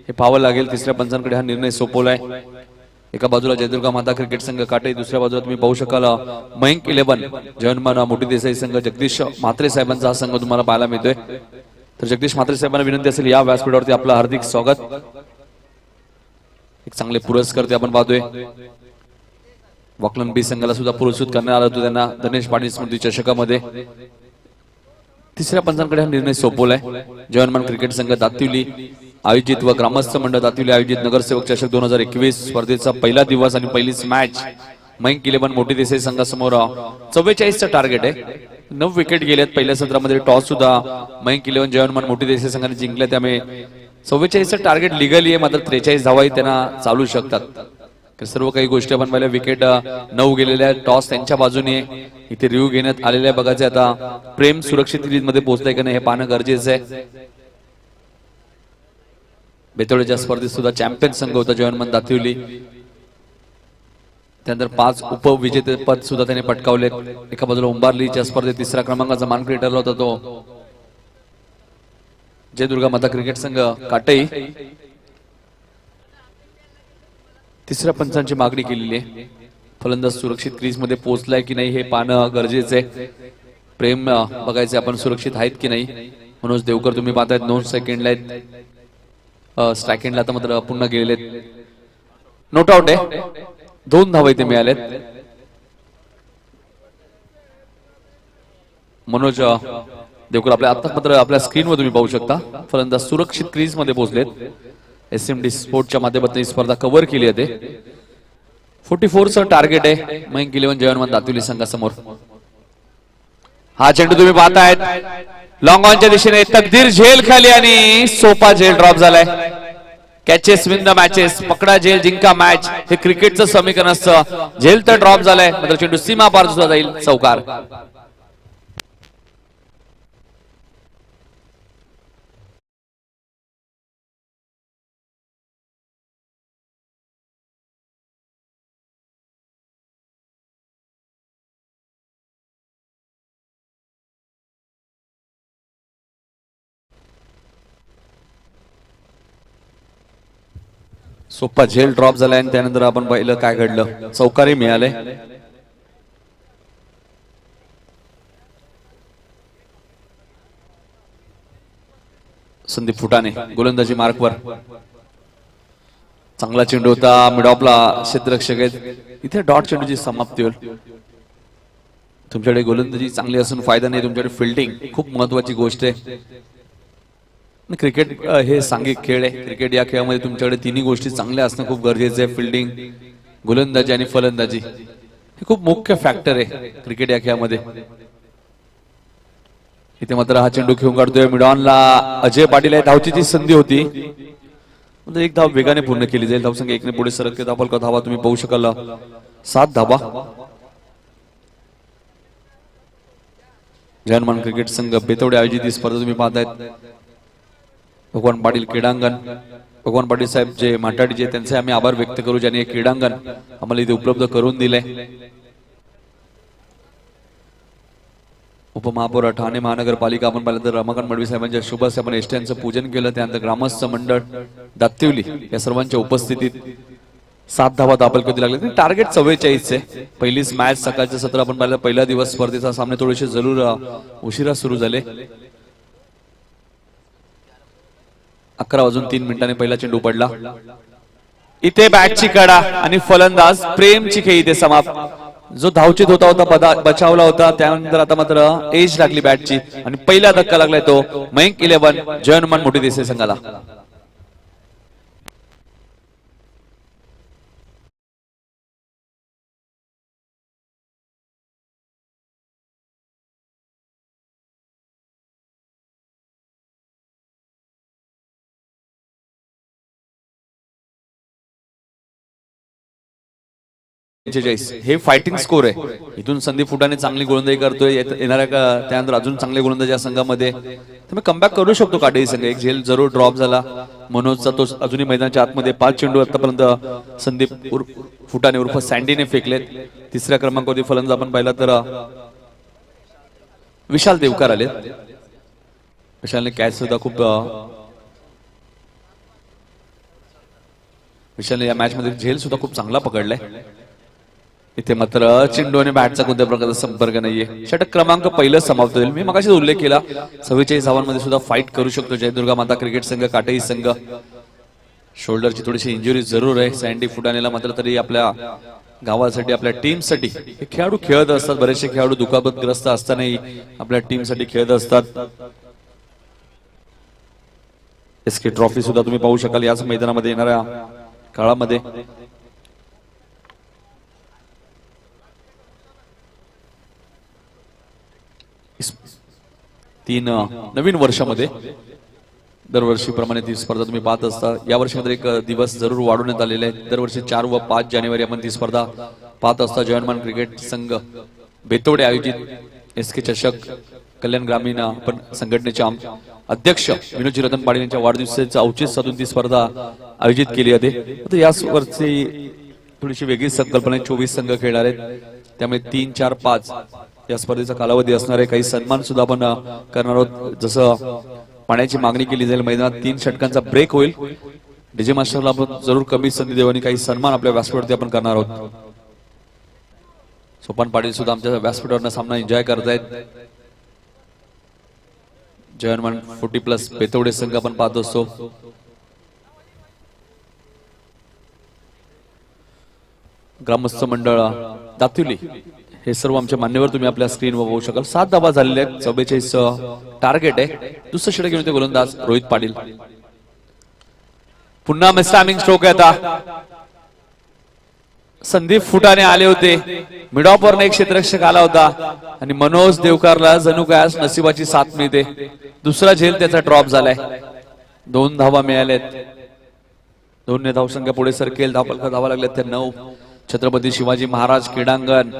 [SPEAKER 1] हे पाहावं लागेल. तिसऱ्या पंचांकडे हा निर्णय सोपवलाय. एका बाजूला जयदुर्गा माता क्रिकेट संघ काटे, दुसऱ्या बाजूला तुम्ही पाहू शकाल मयंक 11 जय हनुमान मोठी देसाई संघ जगदीश म्हात्रे साहेबांचा हा संघ तुम्हाला पाहायला मिळतोय. तर जगदीश म्हात्रे साहेबांना विनंती असेल या व्यासपीठावरती आपलं हार्दिक स्वागत. एक चांगले पुरस्कार ते आपण पाहतोय. वॉकलन बी संघाला सुद्धा पुरस्कृत करण्यात आला होता त्यांना धनेश पाटील स्मृती चषकामध्ये. तिसऱ्या पंचांकडे हा निर्णय सोपवलाय. जय हनुमान क्रिकेट संघ दातिवली आयोजित व ग्रामस्थ मंडळ दातिवली आयोजित नगरसेवक चषक 2021 स्पर्धेचा पहिला दिवस आणि पहिलीच मॅच मयंक 11 मोठी देसाई संघासमोर 44चं टार्गेट आहे. 9 विकेट गेल्यात. पहिल्या सत्रामध्ये टॉस सुद्धा मयंक 11 जय हनुमान मोठी देसाई संघाने जिंकल्या त्यामुळे 44चं टार्गेट लिगली आहे. मात्र 43 धावाही त्यांना चालू शकतात. सर्व काही गोष्टी आपण पाहिल्या. विकेट 9 गेलेल्या टॉस त्यांच्या बाजूने इथे रिव्ह्यू घेण्यात आलेल्या. बघायचे आता प्रेम सुरक्षित क्रीज मध्ये पोहोचलाय का नाही हे पाहणं गरजेचं आहे. बेतोड्याच्या स्पर्धेत सुद्धा चॅम्पियन संघ होता जयवंत दातिवली. त्यानंतर 5 उपविजेतेपद सुद्धा त्याने पटकावलेत. एका बाजूला उंबारलीच्या स्पर्धेत 3रा क्रमांकाचा मानकरी ठरला होता तो जय दुर्गा माता क्रिकेट संघ काटई. 3ऱ्या पंचांची मागणी केलेली आहे. फलंदाज सुरक्षित क्रीज मध्ये पोहोचलाय की नाही हे पाहणं गरजेचं आहे. प्रेम बघायचे आपण सुरक्षित आहेत की नाही. मनोज देवकर तुम्ही पाहतायत 9 सेकंडला आहेत. स्ट्राइक एंडला आता मात्र पुन्हा गेलेत. नोट आउट आहे. 2 धावा इथे मिळालेत. मनोज देवकर आपल्या आता मात्र आपल्या स्क्रीनवर तुम्ही पाहू शकता फलंदाज सुरक्षित क्रीज मध्ये पोहोचलेत. SMD स्पोर्टच्या माध्यमातून ही स्पर्धा कव्हर केली आहे. 44 चं टार्गेट आहे मयंक 11 जयवंत दातिवली संघासमोर. हा चेंडू तुम्ही पाहतायत लॉंग ऑनच्या दिशेने तकदीर झेल खाली आणि सोपा झेल ड्रॉप झालाय. Catches win the matches. पकडा झेल जिंका मॅच हे क्रिकेटचं समीकरण असतं. झेल तर ड्रॉप झालाय मात्र चेंडू सीमा पार सुद्धा जाईल. चौकार. सोपा झेल ड्रॉप झालाय आणि त्यानंतर आपण पाहिलं काय घडलं. चौकारी मिळाले. संदीप फुटाणे गोलंदाजी मार्कवर. चांगला चेंडू होता. मिडॉपला क्षेत्ररक्षक आहेत. इथे डॉट चेंडूची समाप्ती होईल. तुमच्याकडे गोलंदाजी चांगली असून फायदा नाही. तुमच्याकडे फिल्डिंग खूप महत्वाची गोष्ट आहे. क्रिकेट हे सांघिक खेळ आहे. क्रिकेट या खेळामध्ये तुमच्याकडे तिन्ही गोष्टी चांगल्या असणं खूप गरजेचं आहे. फिल्डिंग, गोलंदाजी आणि फलंदाजी हे खूप मुख्य फॅक्टर आहे क्रिकेट या खेळामध्ये. इथे मात्र हा चेंडू घेऊन काढतोय मिडॉनला अजय पाटील आहे. धावची संधी होती. एक धाव वेगाने पूर्ण केली जाईल. धावसंख्या 1 ने पुढे सरकते. धावा तुम्ही पाहू शकाल 7 धावा. जयवंत क्रिकेट संघ बेतवडे आयोजित ही स्पर्धा तुम्ही पाहतायत. भगवान पाटील क्रीडांगण. भगवान पाटील साहेब जे माटाडीचे त्यांचे आम्ही आभार व्यक्त करू ज्यांनी हे क्रीडांगण आम्हाला इथे उपलब्ध करून दिले. उपमहापौर ठाणे महानगरपालिका आपण पाहिलं तर रमाकांत मडवी साहेबांच्या शुभ हस्ते आपण एसट्यांचं पूजन केलं. त्यानंतर ग्रामस्थ मंडळ दातिवली या सर्वांच्या उपस्थितीत 7 धावा दाखल कधी लागले. टार्गेट 44 आहे. पहिलीच मॅच सकाळचं सत्र आपण पाहिलं. पहिला दिवस स्पर्धेचा सामने थोडेसे जरूर उशिरा सुरू झाले. 11:03 पहिला चेंडू पडला. इथे बॅटची कडा आणि फलंदाज प्रेमची खेळी इथे समाप्त. जो धावचित होता बचावला होता. त्यानंतर आता मात्र एज लागली बॅटची आणि पहिला धक्का लागलाय तो मयंक 11 जयवंत मोठी देसाई संघाला. हे फायटिंग स्कोर आहे. इथून संदीप फुटाणे चांगली गोलंदाजी करतोय. येणाऱ्या त्यानंतर अजून चांगले गोलंदाजी या संघामध्ये तुम्ही कमबॅक करू शकतो. काटेरी संघ एक झेल जरूर ड्रॉप झाला मनोजचा. तो अजूनही मैदानाच्या आतमध्ये 5 चेंडू आतापर्यंत संदीप फुटाणे उर्फ सँडीने फेकलेत. 3ऱ्या क्रमांकावरती फलंदाज आपण पाहिला तर विशाल देवकर आले. विशालने कॅच सुद्धा खूप विशालने या मॅच मध्ये झेल सुद्धा खूप चांगला पकडलाय. इथे मात्र चेंडू आणि बॅटचा कोणत्या प्रकारचा संपर्क नाहीये. षटक क्रमांक पहिलं समाप्त होईल. मी मगाशी उल्लेख केला 44 धावांमध्ये सुद्धा फाईट करू शकतो जयदुर्गा माता क्रिकेट संघ काटेरी संघ. शोल्डरची थोडीशी इंजुरी जरूर आहे सँडी फुटाणेला. मात्र तरी आपल्या गावासाठी आपल्या टीमसाठी हे खेळाडू खेळत असतात. बरेचसे खेळाडू दुखापतग्रस्त असतानाही आपल्या टीमसाठी खेळत असतात. एसके ट्रॉफी सुद्धा तुम्ही पाहू शकाल याच मैदानामध्ये येणाऱ्या काळामध्ये. तीन नवीन वर्षामध्ये दरवर्षीप्रमाणे ती स्पर्धा तुम्ही पाहत असता. यावर्षी मात्र एक दिवस जरूर वाढवण्यात आलेले आहे. दरवर्षी 4 व 5 जानेवारी आपण ती स्पर्धा पाहत असता. जयवंत क्रिकेट संघ बेतोडे आयोजित एसके चषक कल्याण ग्रामीण आपण संघटनेचे अध्यक्ष विनोदजी रतन पाटील यांच्या वाढदिवसाचं औचित्य साधून ती स्पर्धा आयोजित केली आहे. आता या वर्षी थोडीशी वेगळी संकल्पना आहे. 24 संघ खेळणार आहेत, त्यामुळे 3, 4, 5 या स्पर्धेचा कालावधी असणार आहे. काही सन्मान सुद्धा आपण करणार आहोत. जसं पाण्याची मागणी केली जाईल मैदानात 3 षटकांचा ब्रेक होईल. डीजे मास्टरला आपण जरूर कमी संधी देऊ आणि काही सन्मान आपल्या व्यासपीठावरती आपण करणार आहोत. सोपान पाटील सुद्धा आमच्या व्यासपीठावर सामना एन्जॉय करतायत. जर्मन 40+ बेतवडे संघ आपण पाहत असतो. ग्रामस्थ मंडळ दातिवली हे सर्व आमचे मान्यवर तुम्ही आपल्या स्क्रीनवर बघू शकाल. 7 धावा झालेल्या आहेत. 44 टार्गेट आहे. दुसरं षटक घेऊन ते गोलंदाज रोहित पाटील. पुन्हा मिस्टामिंग स्ट्रोक आहे. आता संदीप फुटाने आले होते. मिड ऑफरने एक क्षेत्ररक्षक आला होता आणि मनोज देवकारला जणू काय आज नशिबाची साथ मिळते. दुसरा झेल त्याचा ड्रॉप झालाय. 2 धावा मिळाल्यात. 2 धावसंख्या पुढे सरकेल. धावा लागल्यात त्या 9. छत्रपती शिवाजी महाराज क्रीडांगण.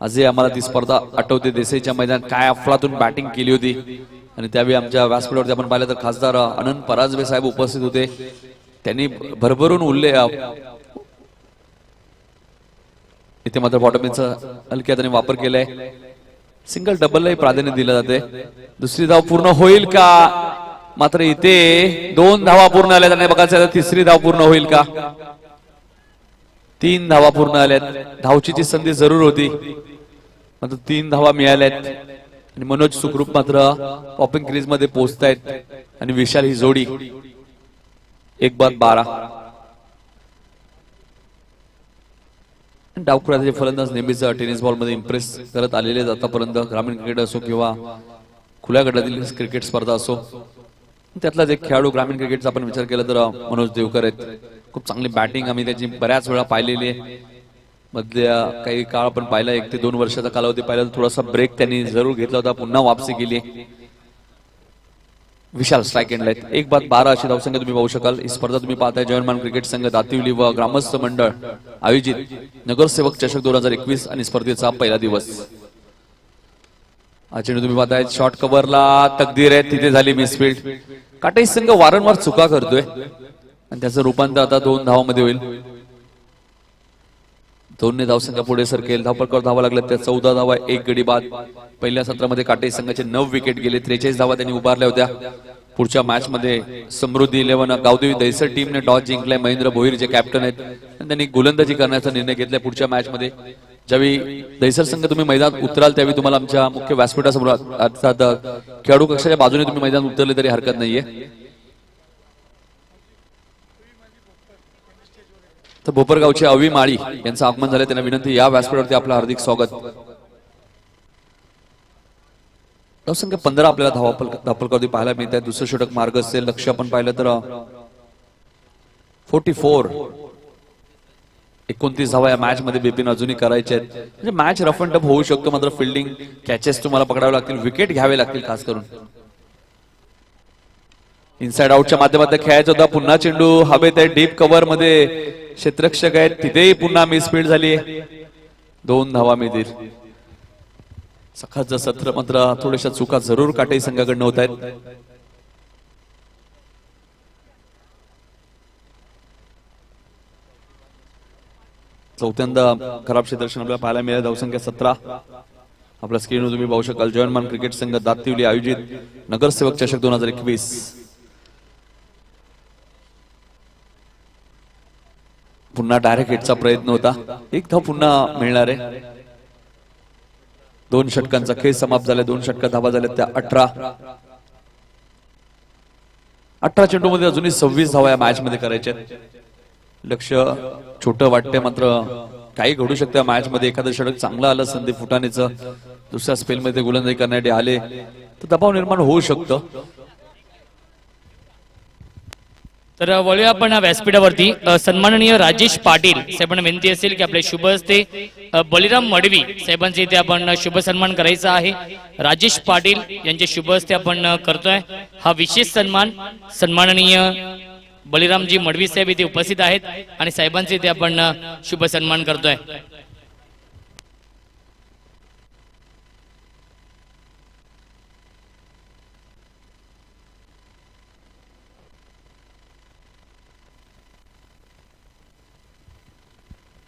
[SPEAKER 1] आजही आम्हाला ती स्पर्धा आठवते. देसाईच्या मैदानात काय अफलातून बॅटिंग केली होती आणि त्यावेळी आमच्या व्यासपीठावरती आपण पाहिलं तर खासदार अनंत परांजपे साहेब उपस्थित होते. त्यांनी भरभरून इथे मात्र बॉटमिनचा हलक्या त्याने वापर केलाय. सिंगल डबललाही प्राधान्य दिलं जाते. दुसरी धाव पूर्ण होईल का? मात्र इथे 2 धावा पूर्ण आल्या. त्याने बघायचं तिसरी धाव पूर्ण होईल का? 3 धावा पूर्ण आल्यात. धावचीची संधी जरूर होती मात्र 3 धावा मिळाल्यात आणि मनोज सुखरूप मात्र पॉपिंग क्रीज मध्ये पोहोचतायत आणि विशाल ही जोडी 1 बाद 12. डावखुराचे फलंदाज नेहमीच टेनिस बॉल मध्ये इम्प्रेस करत आलेले आतापर्यंत. ग्रामीण क्रिकेट असो किंवा खुल्या गटातील क्रिकेट स्पर्धा असो, त्यातलाच एक खेळाडू ग्रामीण क्रिकेटचा आपण विचार केला तर मनोज देवकर आहेत. खूप चांगली बॅटिंग आम्ही त्याची बऱ्याच वेळा पाहिलेली आहे. मधल्या काही काळ आपण पाहिला 1 ते 2 वर्षाचा कालावधी पाहिला तर थोडासा ब्रेक त्यांनी जरूर घेतला होता. पुन्हा वापसी केली. विशाल स्ट्राईक एंडला आहेत. 1 बाद 12 अशी धावसंख्या तुम्ही पाहू शकाल. ही स्पर्धा तुम्ही पाहताय जयमान क्रिकेट संघ दातिवली व ग्रामस्थ मंडळ आयोजित नगरसेवक चषक 2021 आणि स्पर्धेचा पहिला दिवस. चेंडू तुम्ही पाहताय शॉर्ट कव्हरला तकदीर आहे. तिथे झाली मिसफील्ड. काटाई संघ वारंवार चुका करतोय आणि त्याचं रूपांतर आता 2 धावांमध्ये होईल. 2 धावसंख्या पुढे सरकेल. धावपळकर धावा लागल्या त्या 14 धावा 1 गडी बाद. पहिल्या सत्रामध्ये काटाई संघाचे 9 विकेट गेले. 43 धावा त्यांनी उभारल्या होत्या. पुढच्या मॅच मध्ये समृद्धी 11 गावदेवी दहिसर टीमने टॉस जिंकलाय. महेंद्र भोईर जे कॅप्टन आहेत त्यांनी गोलंदाजी करण्याचा निर्णय घेतलाय. पुढच्या मॅच मध्ये ज्यावेळी दहिसर संघ तुम्ही मैदानात उतराल त्यावेळी तुम्हाला आमच्या मुख्य व्यासपीठासमोर अर्थात खेळाडू कक्षाच्या बाजूने तुम्ही मैदानात उतरले तरी हरकत नाहीये. तर भोपरगावचे अवी माळी यांचं आगमन झालं. त्यांना विनंती या व्यासपीठावरती आपलं हार्दिक स्वागत. धावसंख्या 15 आपल्याला धावपलकावरती पाहायला मिळत आहे. दुसरं षटक मार्ग असेल. लक्ष आपण पाहिलं तर 44 29 धावा या मॅच मध्ये बिपिन अजूनही करायचे आहेत. म्हणजे मॅच रफ अँड टफ होऊ शकतो मात्र फिल्डिंग कॅचेस तुम्हाला पकडावे लागतील. विकेट घ्यावे लागतील खास करून. इनसाइड आउटच्या माध्यमातून खेळायचा होता. पुन्हा चेंडू हवेत आहे. डीप कव्हर मध्ये क्षेत्ररक्षक आहेत. तिथेही पुन्हा मिसफील्ड झाली. 2 धावा मिळतील. सकाळचं सत्र मात्र थोड्याशा चुका जरूर काटाई संघाकडनं होत आहेत. चौथ्यांदा खराब क्षेत्ररक्षण आपल्याला पाहायला मिळालं. धावसंख्या 17 आपल्या स्क्रीनवर तुम्ही पाहू शकाल. जयमान क्रिकेट संघ दातिवली आयोजित नगरसेवक चषक 2021. पुन्हा डायरेक्ट हिटचा प्रयत्न होता. 1 धाव पुन्हा मिळणार आहे. 2 षटकांचा खेळ समाप्त झाला. 2 षटकात धावा झाल्या त्या 18 चेंडू मध्ये अजूनही 26 धावा या मॅच मध्ये करायच्या. लक्ष छोटं वाटतंय मात्र काही घडू शकतं मॅच मध्ये. एखादं षटक चांगलं आलं संदीप फुटाणेचं, दुसऱ्या स्पेल मध्ये गोलंदाजी करण्यासाठी आले तर दबाव निर्माण होऊ शकतं.
[SPEAKER 2] तर वळूया आपण व्यासपीठावरती. सन्माननीय राजेश पाटील साहेबांना विनंती असेल की आपले शुभ हस्ते बलिराम मडवी साहेबांचे इथे आपण शुभ सन्मान करायचा आहे. राजेश पाटील यांचे शुभ हस्ते आपण करतोय हा विशेष सन्मान. सन्माननीय बलिरामजी मडवी साहेब इथे उपस्थित आहेत आणि साहेबांचे इथे आपण शुभ सन्मान करतोय.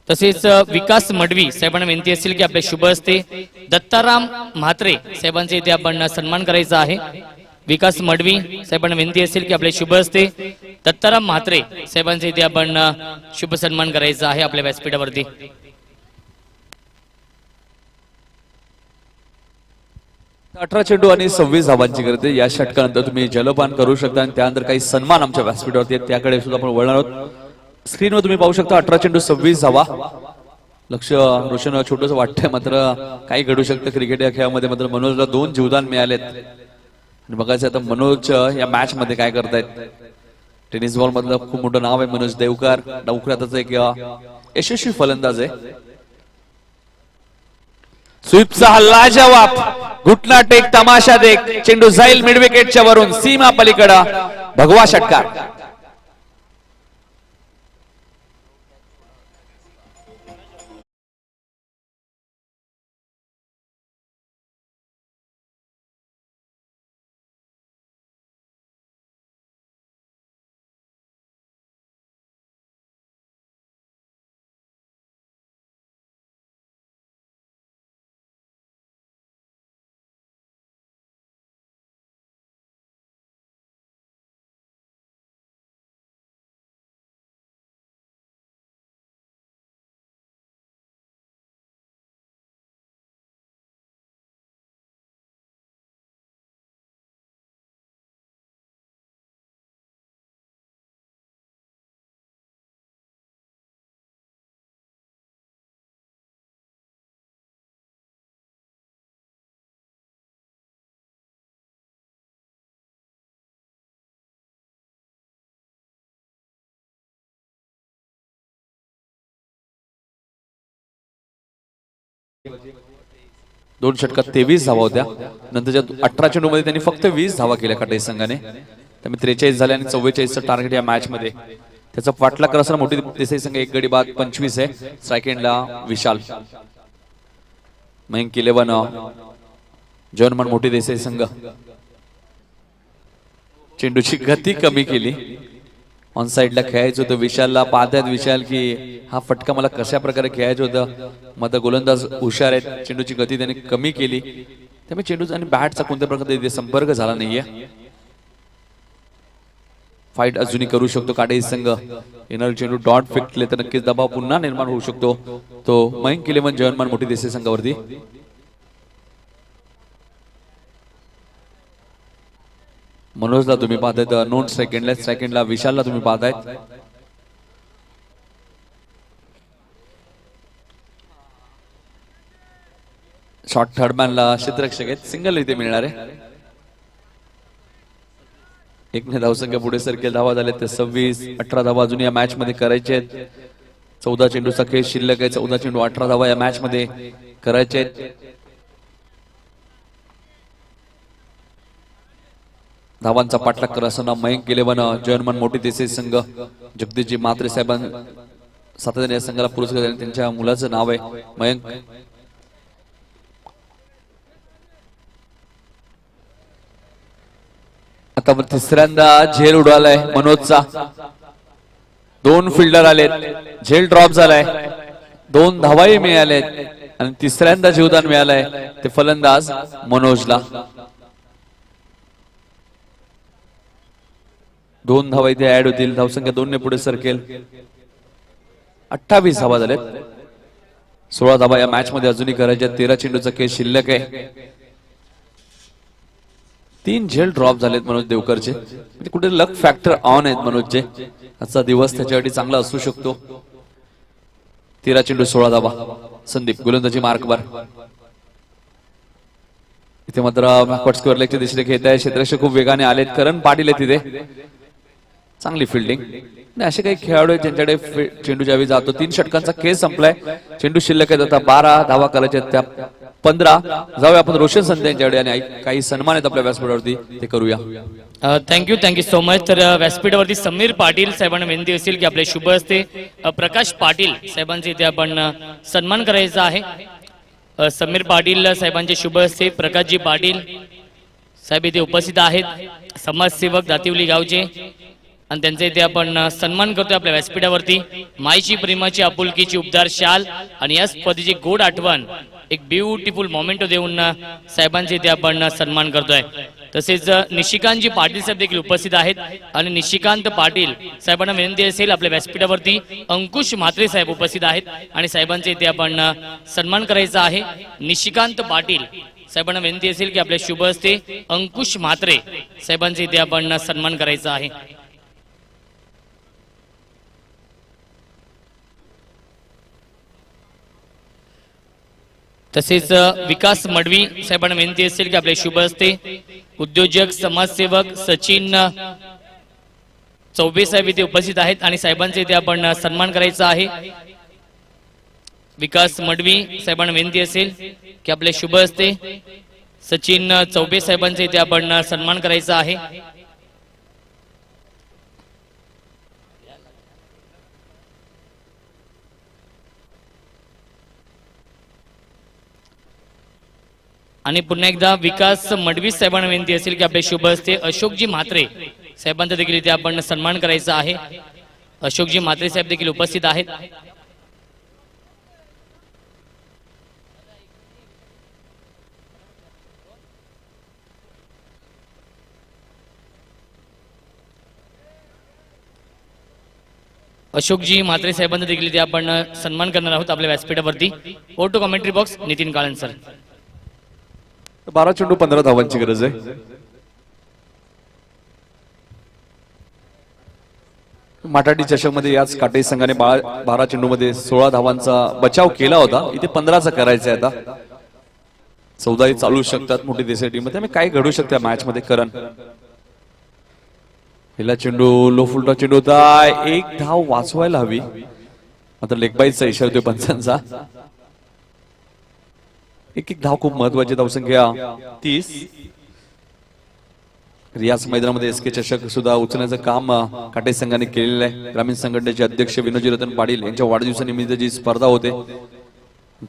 [SPEAKER 2] तसेच विकास मडवी साहेबांना विनंती असेल की आपल्या शुभ हस्ते दत्ताराम म्हात्रे साहेबांचे इथे आपण सन्मान करायचा आहे. विकास मडवी साहेबांना विनंती असेल की आपल्या शुभ हस्ते दत्ताराम म्हात्रे साहेबांचे इथे आपण शुभ सन्मान करायचा आहे आपल्या व्यासपीठावरती.
[SPEAKER 1] 18 चेंडू आणि 26 धावांची गरज. या षटकानंतर तुम्ही जलपान करू शकता आणि त्यानंतर काही सन्मान आमच्या व्यासपीठावरती आहेत, त्याकडे सुद्धा आपण वळणार आहोत. स्क्रीनवर तुम्ही पाहू शकता 18 चेंडू 26 धावा. लक्ष रोशन छोटस वाटतंय, मात्र काही घडू शकतं क्रिकेट या खेळामध्ये. मात्र मनोजला 2 जीवदान मिळालेत आणि बघायचं आता मनोज या मॅच मध्ये काय करतायत. टेनिस बॉल मधलं खूप मोठं नाव आहे मनोज देवकर. नौकऱ्यातच एक यशस्वी फलंदाज आहे. स्वीपचा हल्ला जवाब, घुटना टेक तमाशा देख. चेंडू जाईल मिड विकेटच्या वरून सीमा पलीकडे. भगवा षटकार. दोन षटकात 23 धावा होत्या. नंतरच्या 18 चेंडू मध्ये त्यांनी फक्त 20 धावा केल्या काटाई संघाने. त्यामुळे 43 झाले आणि 44चं टार्गेट या मॅच मध्ये. त्याचा पाठलाग करताना मोठी देसाई संघ 1 गडी बाद 25 आहे. स्ट्राइक एंडला विशाल. मयंक 11 जर्मन मोठी देसाई संघ. चेंडूची गती कमी केली. ऑन साइडला खेळायचं होतं विशालला. पाहतात विशाल की हा फटका मला कशा प्रकारे खेळायचं होतं. मग गोलंदाज हुशार आहेत. चेंडूची गती त्याने कमी केली, त्यामुळे चेंडूचा आणि बॅटचा कोणत्या प्रकारे संपर्क झाला नाहीये. फाईट अजूनही करू शकतो काटे संघ. येणार चेंडू डॉट फेकले तर नक्कीच दबाव पुन्हा निर्माण होऊ शकतो. तो मयंक 11 जर्मन मोठी देसाई संघावरती. मनोजला तुम्ही पाहतायत नोन सेकंडला विशालला तुम्ही पाहतायत. शॉर्ट थर्डमॅनला क्षेत्ररक्षक आहेत. सिंगल इथे मिळणार आहे. एकने धावसंख्या पुढे सरकेल. धावा झाले ते 26. 18 धावा अजून या मॅच मध्ये करायचे आहेत. 14 चेंडूचा खेळ शिल्लक आहे. 14 चेंडू 18 धावा या मॅच मध्ये करायचे आहेत. धावांचा पाठलाग करत असताना मयंक 11 जर्मन मोठी देसाई संघ. जगदीशजी म्हात्रे साहेबां सातत्याने या संघाला पुरस्कार दिला. त्यांच्या मुलाचं नाव आहे मयंक. आता तिसऱ्यांदा झेल उडवलाय मनोजचा. 2 फिल्डर आलेत. झेल ड्रॉप झालाय. 2 धावाही मिळालेत आणि तिसऱ्यांदा जीवदान मिळालंय ते फलंदाज मनोजला. 2 धावा इथे ऍड होतील. धावसंख्या 2 ने पुढे सरकेल. 28 धावा झालेत. 16 धावा या मॅच मध्ये अजूनही करायच्या. 13 चेंडूचा खेळ शिल्लक आहे. 3 झेल ड्रॉप झालेत मनोज देवकरचे. म्हणजे कुठे लक फॅक्टर ऑन आहेत मनोजचे. आजचा दिवस त्याच्यासाठी चांगला असू शकतो. 13 चेंडू 16 धावा. संदीप गोलंदाजी मार्कवर. इथे मात्र बॅकवर्ड स्क्वेअर लेगच्या दिशेने खेळत आहे. क्षेत्ररक्षक खूप वेगाने आलेत. करण पाटील आहे तिथे. चांगली फिल्डिंग. असे काही खेळाडू आहेत ज्यांच्याकडे चेंडू ज्यावेळी जातो. 3 षटकांचा खेळ संपलाय. चेंडू शिल्लक आहेत. आता 12 धावा करायच्या आहेत. त्या 15 जाऊया आपण रोशन संत यांच्याकडे आणि काही सन्मान आहेत आपल्या व्यासपीठावरती ते करूया.
[SPEAKER 2] Thank you so much. तर व्यासपीठावरती समीर पाटील साहेबांना विनंती असेल की आपले शुभ हस्ते प्रकाश पाटील साहेबांचे इथे आपण सन्मान करायचा आहे. समीर पाटील साहेबांचे शुभ हस्ते प्रकाशजी पाटील साहेब इथे उपस्थित आहेत. समाजसेवक दातिवली गावचे आणि त्यांचा इथे आपण सन्मान करतोय आपल्या व्यासपीठावरती. माईची प्रेमाची आपुलकीची उबदार शाल आणि या स्पर्धेची गोड आठवण एक ब्युटिफुल मोमेंटो देऊन साहेबांचे इथे आपण सन्मान करतोय. तसेच निशिकांतजी पाटील साहेब देखील उपस्थित आहेत आणि निशिकांत पाटील साहेबांना विनंती असेल आपल्या व्यासपीठावरती अंकुश म्हात्रे साहेब उपस्थित आहेत आणि साहेबांचे इथे आपण सन्मान करायचा आहे. निशिकांत पाटील साहेबांना विनंती असेल की आपल्या शुभ हस्ते अंकुश म्हात्रे साहेबांचे इथे आपण सन्मान करायचा आहे. तसेच विकास मडवी साहेबांना विनंती असेल की आपले शुभ हस्ते उद्योजक समाजसेवक सचिन चौबे साहेब इथे उपस्थित आहेत आणि साहेबांचे इथे आपण सन्मान करायचा आहे. विकास मडवी साहेबांना विनंती असेल की आपले शुभ हस्ते सचिन चौबे साहेबांचे इथे आपण सन्मान करायचा आहे. आणि पुन्हा एकदा विकास मडवी साहेबांना विनंती असेल की आपले शुभ हस्ते अशोकजी म्हात्रे साहेबांचा देखील इथे आपण सन्मान करायचा आहे. अशोकजी म्हात्रे साहेब देखील उपस्थित आहेत. अशोकजी म्हात्रे साहेबांचा देखील इथे आपण सन्मान करणार आहोत आपल्या व्यासपीठावरती. ओटो commentary box Nitin Kalan sir.
[SPEAKER 1] 12 चेंडू 15 धावांची गरज आहे. माटाडी चषकमध्ये याच काटे संघाने 12 चेंडूमध्ये 16 धावांचा बचाव केला होता. इथे 15चा करायचा आहे. आता 14 चालू शकतात मोठी देसाई टीम मध्ये. काय घडू शकते मॅच मध्ये करण. पहिला चेंडू लो फुलटा चेंडू होता. एक धाव वाचवायला हवी मात्र लेगबाईचा इशारा देतो पंचांचा. एक धाव खूप महत्वाची. धावसंख्या 30. रियाज मैदानामध्ये एसके चषक सुद्धा उचलण्याचं काम काटे संघाने केलेलं आहे. ग्रामीण संघटनेचे अध्यक्ष विनोदजी रतन पाटील यांच्या वाढदिवसानिमित्त जी स्पर्धा होते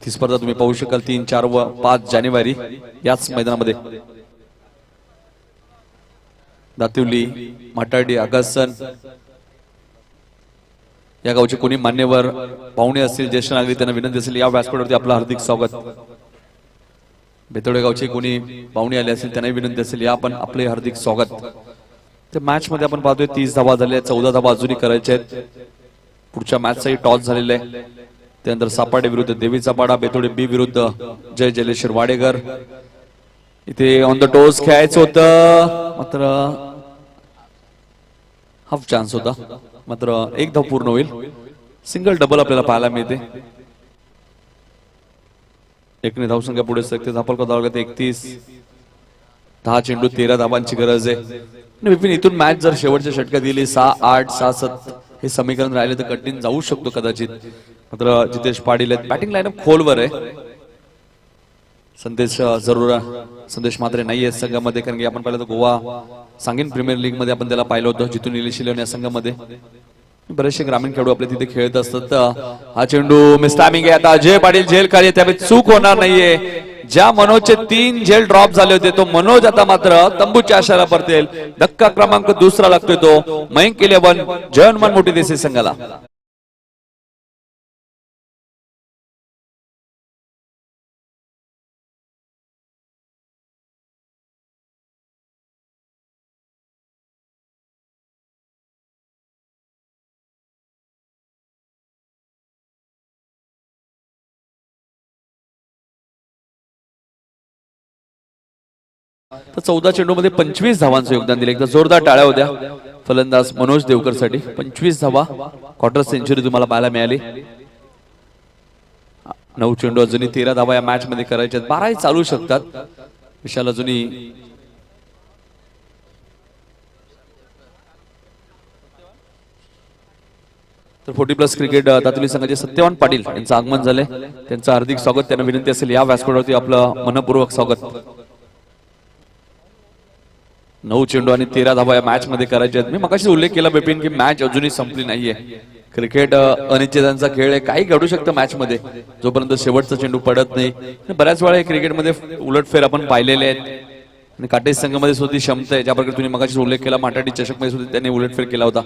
[SPEAKER 1] ती स्पर्धा तुम्ही पाहू शकाल 3, 4 व 5 जानेवारी याच मैदानामध्ये. दातिवली माटाडी आगासन या गावचे कोणी मान्यवर पाहुणे असतील ज्येष्ठ नागरिक त्यांना विनंती असेल या व्यासपीठावरती आपलं हार्दिक स्वागत. बेतोडे गावचे कोणी पाहुणे आले असेल त्यांनाही विनंती असेल या आपण आपले हार्दिक स्वागत. त्या मॅच मध्ये आपण पाहतोय 30 धावा झाल्या. 14 धावा अजूनही करायच्या आहेत. पुढच्या मॅचचाही टॉस झालेला आहे. त्यानंतर सापाडे विरुद्ध देवीचा पाडा, बेतोडे बी विरुद्ध जय जलेश्वर वाडेकर. इथे ऑन द टोस खेळायचं होतं मात्र हाफ चान्स होता. मात्र एक धाव पूर्ण होईल. सिंगल डबल आपल्याला पाहायला मिळते. एकने धावसंख्या पुढे सरकते. धापल का धावला 31. 10 चेंडू 13 धावांची गरज आहे. विपिन इथून मॅच जर शेवटच्या षटकात दिली 6-8, 6-7 हे समीकरण राहिले तर कठीण जाऊ शकतो कदाचित. मात्र जितेश पाटील आहेत. बॅटिंग लाईनअप खोलवर आहे. संदेश मात्र नाहीये संघामध्ये कारण की आपण पाहिलं तर गोवा सांगीन प्रीमियर लीग मध्ये आपण त्याला पाहिलं होतं जिथून निलेश शिलवण या संघामध्ये. बरेचसे ग्रामीण खेळाडू आपले तिथे खेळत असतात. हा चेंडू मिस टायमिंग आहे. आता अजय पाटील झेल खाली त्यामुळे चूक होणार नाहीये. ज्या मनोजचे 3 झेल ड्रॉप झाले होते तो मनोज आता मात्र तंबूच्या आशाला परतेल. धक्का क्रमांक 2 लागतोय तो मयंक 11 जयनमन मोठी देसाई संघाला. तर 14 चेंडू मध्ये 25 धावांचं योगदान दिले. एकदा जोरदार टाळ्या होत्या फलंदाज मनोज देवकर साठी. 25 धावा क्वार्टर सेंचुरी तुम्हाला पाहायला मिळाली. 9 चेंडू अजूनही 13 धावा या मॅच मध्ये करायच्या. 12 चालू शकतात. विशाल अजूनही तर 40+ क्रिकेट दातुली संघाचे सत्यवान पाटील यांचं आगमन झाले. त्यांचं हार्दिक स्वागत. त्यांना विनंती असेल या व्यासपीठावरती आपलं मनपूर्वक स्वागत. 9 चेंडू आणि 13 धावा या मॅच मध्ये करायचे आहेत. मी मगाशी उल्लेख केला बिपिन की मॅच अजूनही संपली नाहीये. क्रिकेट अनिश्चितांचा खेळ आहे. काही घडू शकतं मॅच मध्ये जोपर्यंत शेवटचा चेंडू पडत नाही. बऱ्याच वेळा क्रिकेटमध्ये उलटफेर आपण पाहिलेले आहेत. आणि काटेज संघामध्ये सुद्धा क्षमता आहे, ज्या प्रकारे तुम्ही मगाशी उल्लेख केला माटाडी चषक मध्ये सुद्धा त्यांनी उलटफेर केला होता.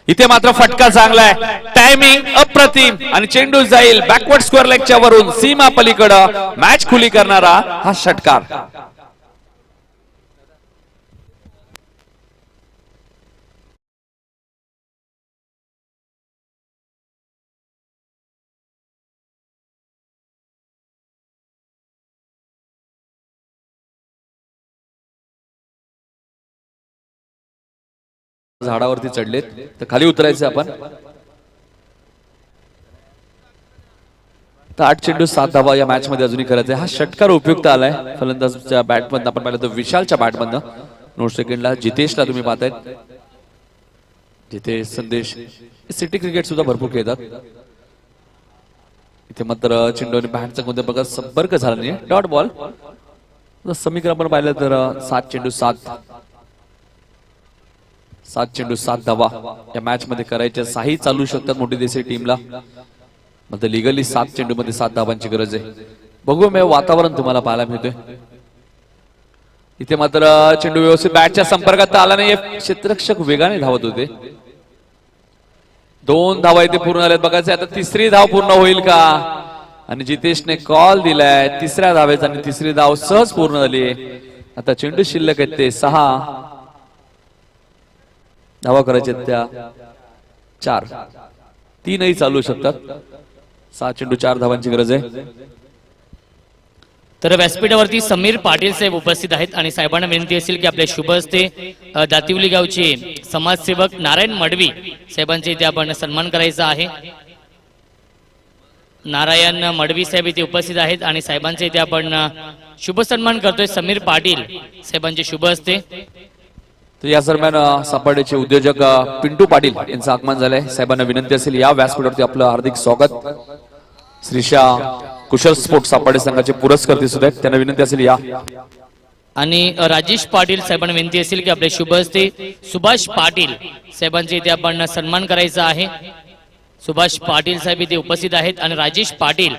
[SPEAKER 1] इथे मात्र फटका चांगला आहे, टायमिंग अप्रतिम आणि चेंडू जाईल बॅकवर्ड स्क्वेअर लेगच्या वरून सीमा पलीकडे मॅच खुली करणारा हा षटकार. झाडावरती चढलेत तर खाली उतरायचं आपण. तर 8 चेंडू 7 धावा या मॅच मध्ये अजूनही करायचा. हा षटकार उपयुक्त आलाय फलंदाजच्या बॅट मधून. आपण पाहिलं तर विशालच्या बॅट मधनं 9 सेकंडला जितेशला तुम्ही पाहतायत. जितेश संदेश सिटी क्रिकेट सुद्धा भरपूर खेळतात. इथे मात्र चेंडू आणि बॅटचा कोणत्या प्रकार संपर्क झाला नाही, डॉट बॉल. समीकरण आपण पाहिलं तर 7 चेंडू 7 धावा या मॅच मध्ये करायच्या. 6 चालू शकतात मोठी देसाई टीमला. म्हणजे लिगली 7 चेंडू मध्ये 7 धावांची गरज आहे. बघू मी वातावरण तुम्हाला पाहायला मिळतोय. इथे मात्र चेंडू व्यवस्थित बॅटच्या संपर्कात आला नाही, क्षेत्ररक्षक वेगाने धावत होते. 2 धावा इथे पूर्ण झाल्यात. बघायचं आता 3री धाव पूर्ण होईल का. आणि जितेशने कॉल दिलाय 3ऱ्या धावेचा आणि 3री धाव सहज पूर्ण झाली. आता चेंडू शिल्लक आहेत ते 6 धावा करायचे त्या 4. 3ही चालू शकतात. 6 चेंडू 4 धावांची गरज आहे.
[SPEAKER 2] तर व्यासपीठावरती समीर पाटील साहेब उपस्थित आहेत आणि साहेबांना विनंती असेल की आपल्या शुभ हस्ते दातिवली गावचे समाजसेवक नारायण मडवी साहेबांचे इथे आपण सन्मान करायचा आहे. नारायण मडवी साहेब इथे उपस्थित आहेत आणि साहेबांचे इथे आपण शुभ सन्मान करतोय समीर पाटील साहेबांचे शुभ हस्ते.
[SPEAKER 1] तर या दरम्यान सापाड्याचे उद्योजक पिंटू पाटील यांचं आगमन झालंय. साहेबांना विनंती असेल या व्यासपीठावरती आपलं हार्दिक स्वागत. श्रीशा कुशल स्पोर्ट्स सापाडे संघाचे पुरस्कर्ते सुद्धा आहेत, त्यांना विनंती असेल या.
[SPEAKER 2] आणि राजेश पाटील साहेबांना विनंती असेल की आपल्या शुभ हस्ते सुभाष पाटील साहेबांचे इथे आपण सन्मान करायचा आहे. सुभाष पाटील साहेब इथे उपस्थित आहेत आणि राजेश पाटील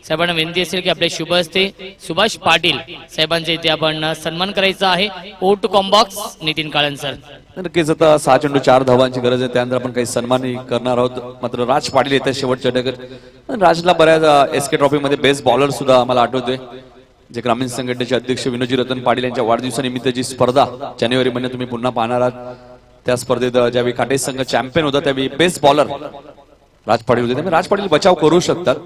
[SPEAKER 2] साहेबांना विनंती असेल की आपल्या शुभ हस्ते सुभाष पाटील साहेबांचे इथे आपण सन्मान करायचा आहे. ओट कॉम्बॉक्स नितीन काळन सर.
[SPEAKER 1] नक्कीच आता 6 चेंडू 4 धावांची गरज आहे. त्यानंतर आपण काही सन्मान करणार आहोत. मात्र राज पाटील येतात शेवटच्या षटकार. राजला बऱ्याच एसके ट्रॉफी मध्ये बेस्ट बॉलर सुद्धा मला आठवतोय. जे ग्रामीण संघटनेचे अध्यक्ष विनोजी रतन पाटील यांच्या वाढदिवसानिमित्त जी स्पर्धा जानेवारी महिन्यात तुम्ही पुन्हा पाहणार आहात, त्या स्पर्धेत ज्यावेळी काटेज संघ चॅम्पियन होता त्यावेळी बेस्ट बॉलर राज पाटील होते. त्यामुळे राज पाटील बचाव करू शकतात.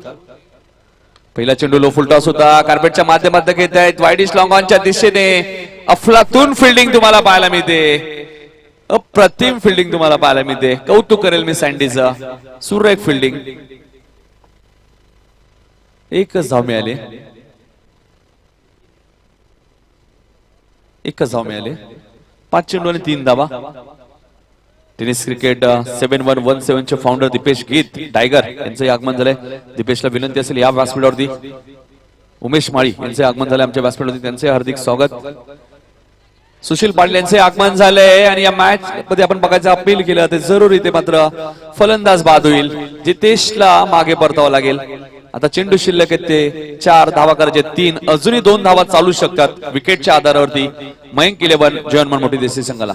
[SPEAKER 1] पहिला चेंडू लो फुल टॉस होता. कार्पेटच्या माध्यमातून घेत आहेत वाईडिश लॉंग ऑनच्या दिशेने. अफलातून फिल्डिंग तुम्हाला पाहायला मिळते. अप्रतिम फिल्डिंग तुम्हाला पाहायला मिळते. कौतुक करेल मी सँडीचं. सुरेख फिल्डिंग. एकच धाव मिळाली. 5 चेंडू आणि 3 धावा. टेनिस क्रिकेट 7117 चे फाउंडर दीपेश गीत टायगर यांचं आगमन झालंय. दीपेशला विनंती असेल या व्यासपीठावरती. उमेश माळी यांचे आगमन झाले आमच्या व्यासपीठावरती, त्यांचे हार्दिक स्वागत. सुशील पाटील यांचे आगमन झाले आणि या मॅच मध्ये आपण बघायचं अपील केलं ते जरूर. इथे मात्र फलंदाज बाद होईल. जितेशला मागे परतावं लागेल. आता चेंडू शिल्लक आहेत ते 4 धावा करायचे 3. अजूनही 2 धावा चालू शकतात विकेटच्या आधारावरती. मयंक 11 जयनमान मोठी देसाई संघाला.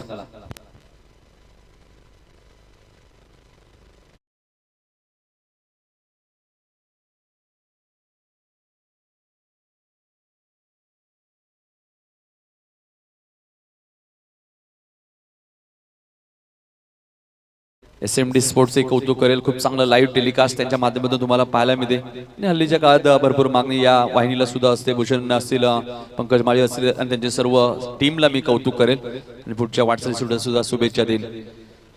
[SPEAKER 1] SMD स्पोर्ट्सचे कौतुक करेल. खूप चांगलं लाईव्ह टेलिकास्ट त्यांच्या माध्यमातून तुम्हाला पाहायला मिळते. आणि हल्लीच्या काळात भरपूर मागणी या वाहिनीला सुद्धा असते. भूषण असतील, पंकज माळी असतील आणि त्यांच्या सर्व टीमला मी कौतुक करेल आणि पुढच्या वाटचाली सुद्धा शुभेच्छा देईल.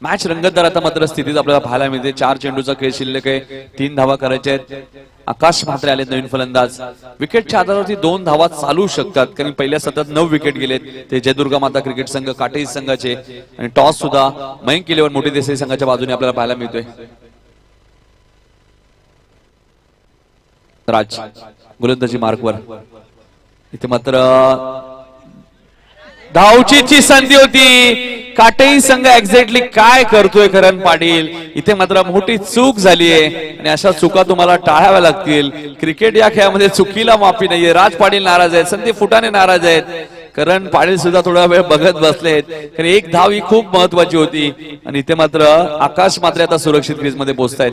[SPEAKER 1] मॅच रंगतदार आता मात्र स्थितीत आपल्याला पाहायला मिळते. 4 चेंडूचा खेळ शिल्लक आहे. 3 धावा करायच्या आहेत. आकाश म्हात्रे आले नवीन फलंदाज. विकेटच्या आधारावरती 2 धावा चालू शकतात कारण पहिल्या सतत 9 विकेट गेलेत ते जयदुर्गा माता क्रिकेट संघ काटेज संघाचे. आणि टॉस सुद्धा मयंक 11 मोठी देसाई संघाच्या बाजूने आपल्याला पाहायला मिळतोय. राज गोलंदाजी मार्कवर. इथे मात्र धावचीची संधी होती. काटेई संघ एक्झॅक्टली काय करतोय करण पाटील. इथे मात्र मोठी चूक झालीये आणि अशा चुका तुम्हाला टाळाव्या लागतील. क्रिकेट या खेळामध्ये चुकीला माफी नाहीये. राज पाटील नाराज आहेत. संदीप फुटाणे नाराज आहेत. करण पाटील सुद्धा थोडा वेळ बघत बसलेत, कारण एक धाव ही खूप महत्वाची होती आणि इथे मात्र आकाश मात्र आता सुरक्षित क्रीज मध्ये पोहोचतायत.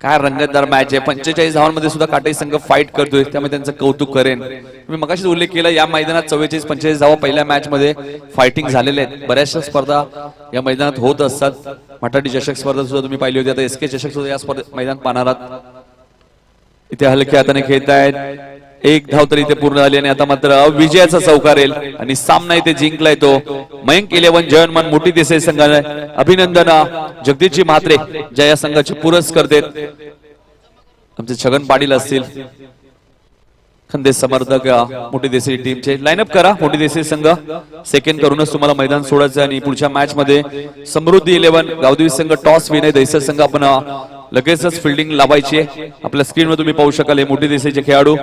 [SPEAKER 1] काय रंगतदार मॅच आहे. 45 धावांमध्ये सुद्धा काटाई संघ फाईट करतोय, त्यामुळे त्यांचं कौतुक करेन. मी मगाशीच उल्लेख केला, या मैदानात 44-45 धावा पहिल्या मॅच मध्ये फायटिंग झालेल्या आहेत. बऱ्याचशा स्पर्धा या मैदानात होत असतात. मठाडी चषक स्पर्धा सुद्धा तुम्ही पाहिली होती, आता एसके चषक सुद्धा या स्पर्धेत मैदान पाहणार आहात. इथे हलक्या हाताने खेळतायत. एक धाव तर इथे पूर्ण झाली आणि आता मात्र विजयाचा चौकार येईल आणि सामना इथे जिंकलाय तो मयंक 11 जयनमान मोठी देसाई संघाने. अभिनंदन जगदीशजी म्हात्रे ज्या या संघाचे पुरस्कार देत. आमचे छगन पाटील असतील, खंदे समर्थक मोठी देसाई टीमचे. लाईनअप करा मोठी देसाई संघ. सेकंड करूनच तुम्हाला मैदान सोडायचं आणि पुढच्या मॅच मध्ये समृद्धी 11 गावदेवी संघ टॉस विनय दैसर संघ आपण लगेचच फिल्डिंग लावायची आहे. आपल्या स्क्रीनवर तुम्ही पाहू शकाल हे मोठी देसाईचे खेळाडू.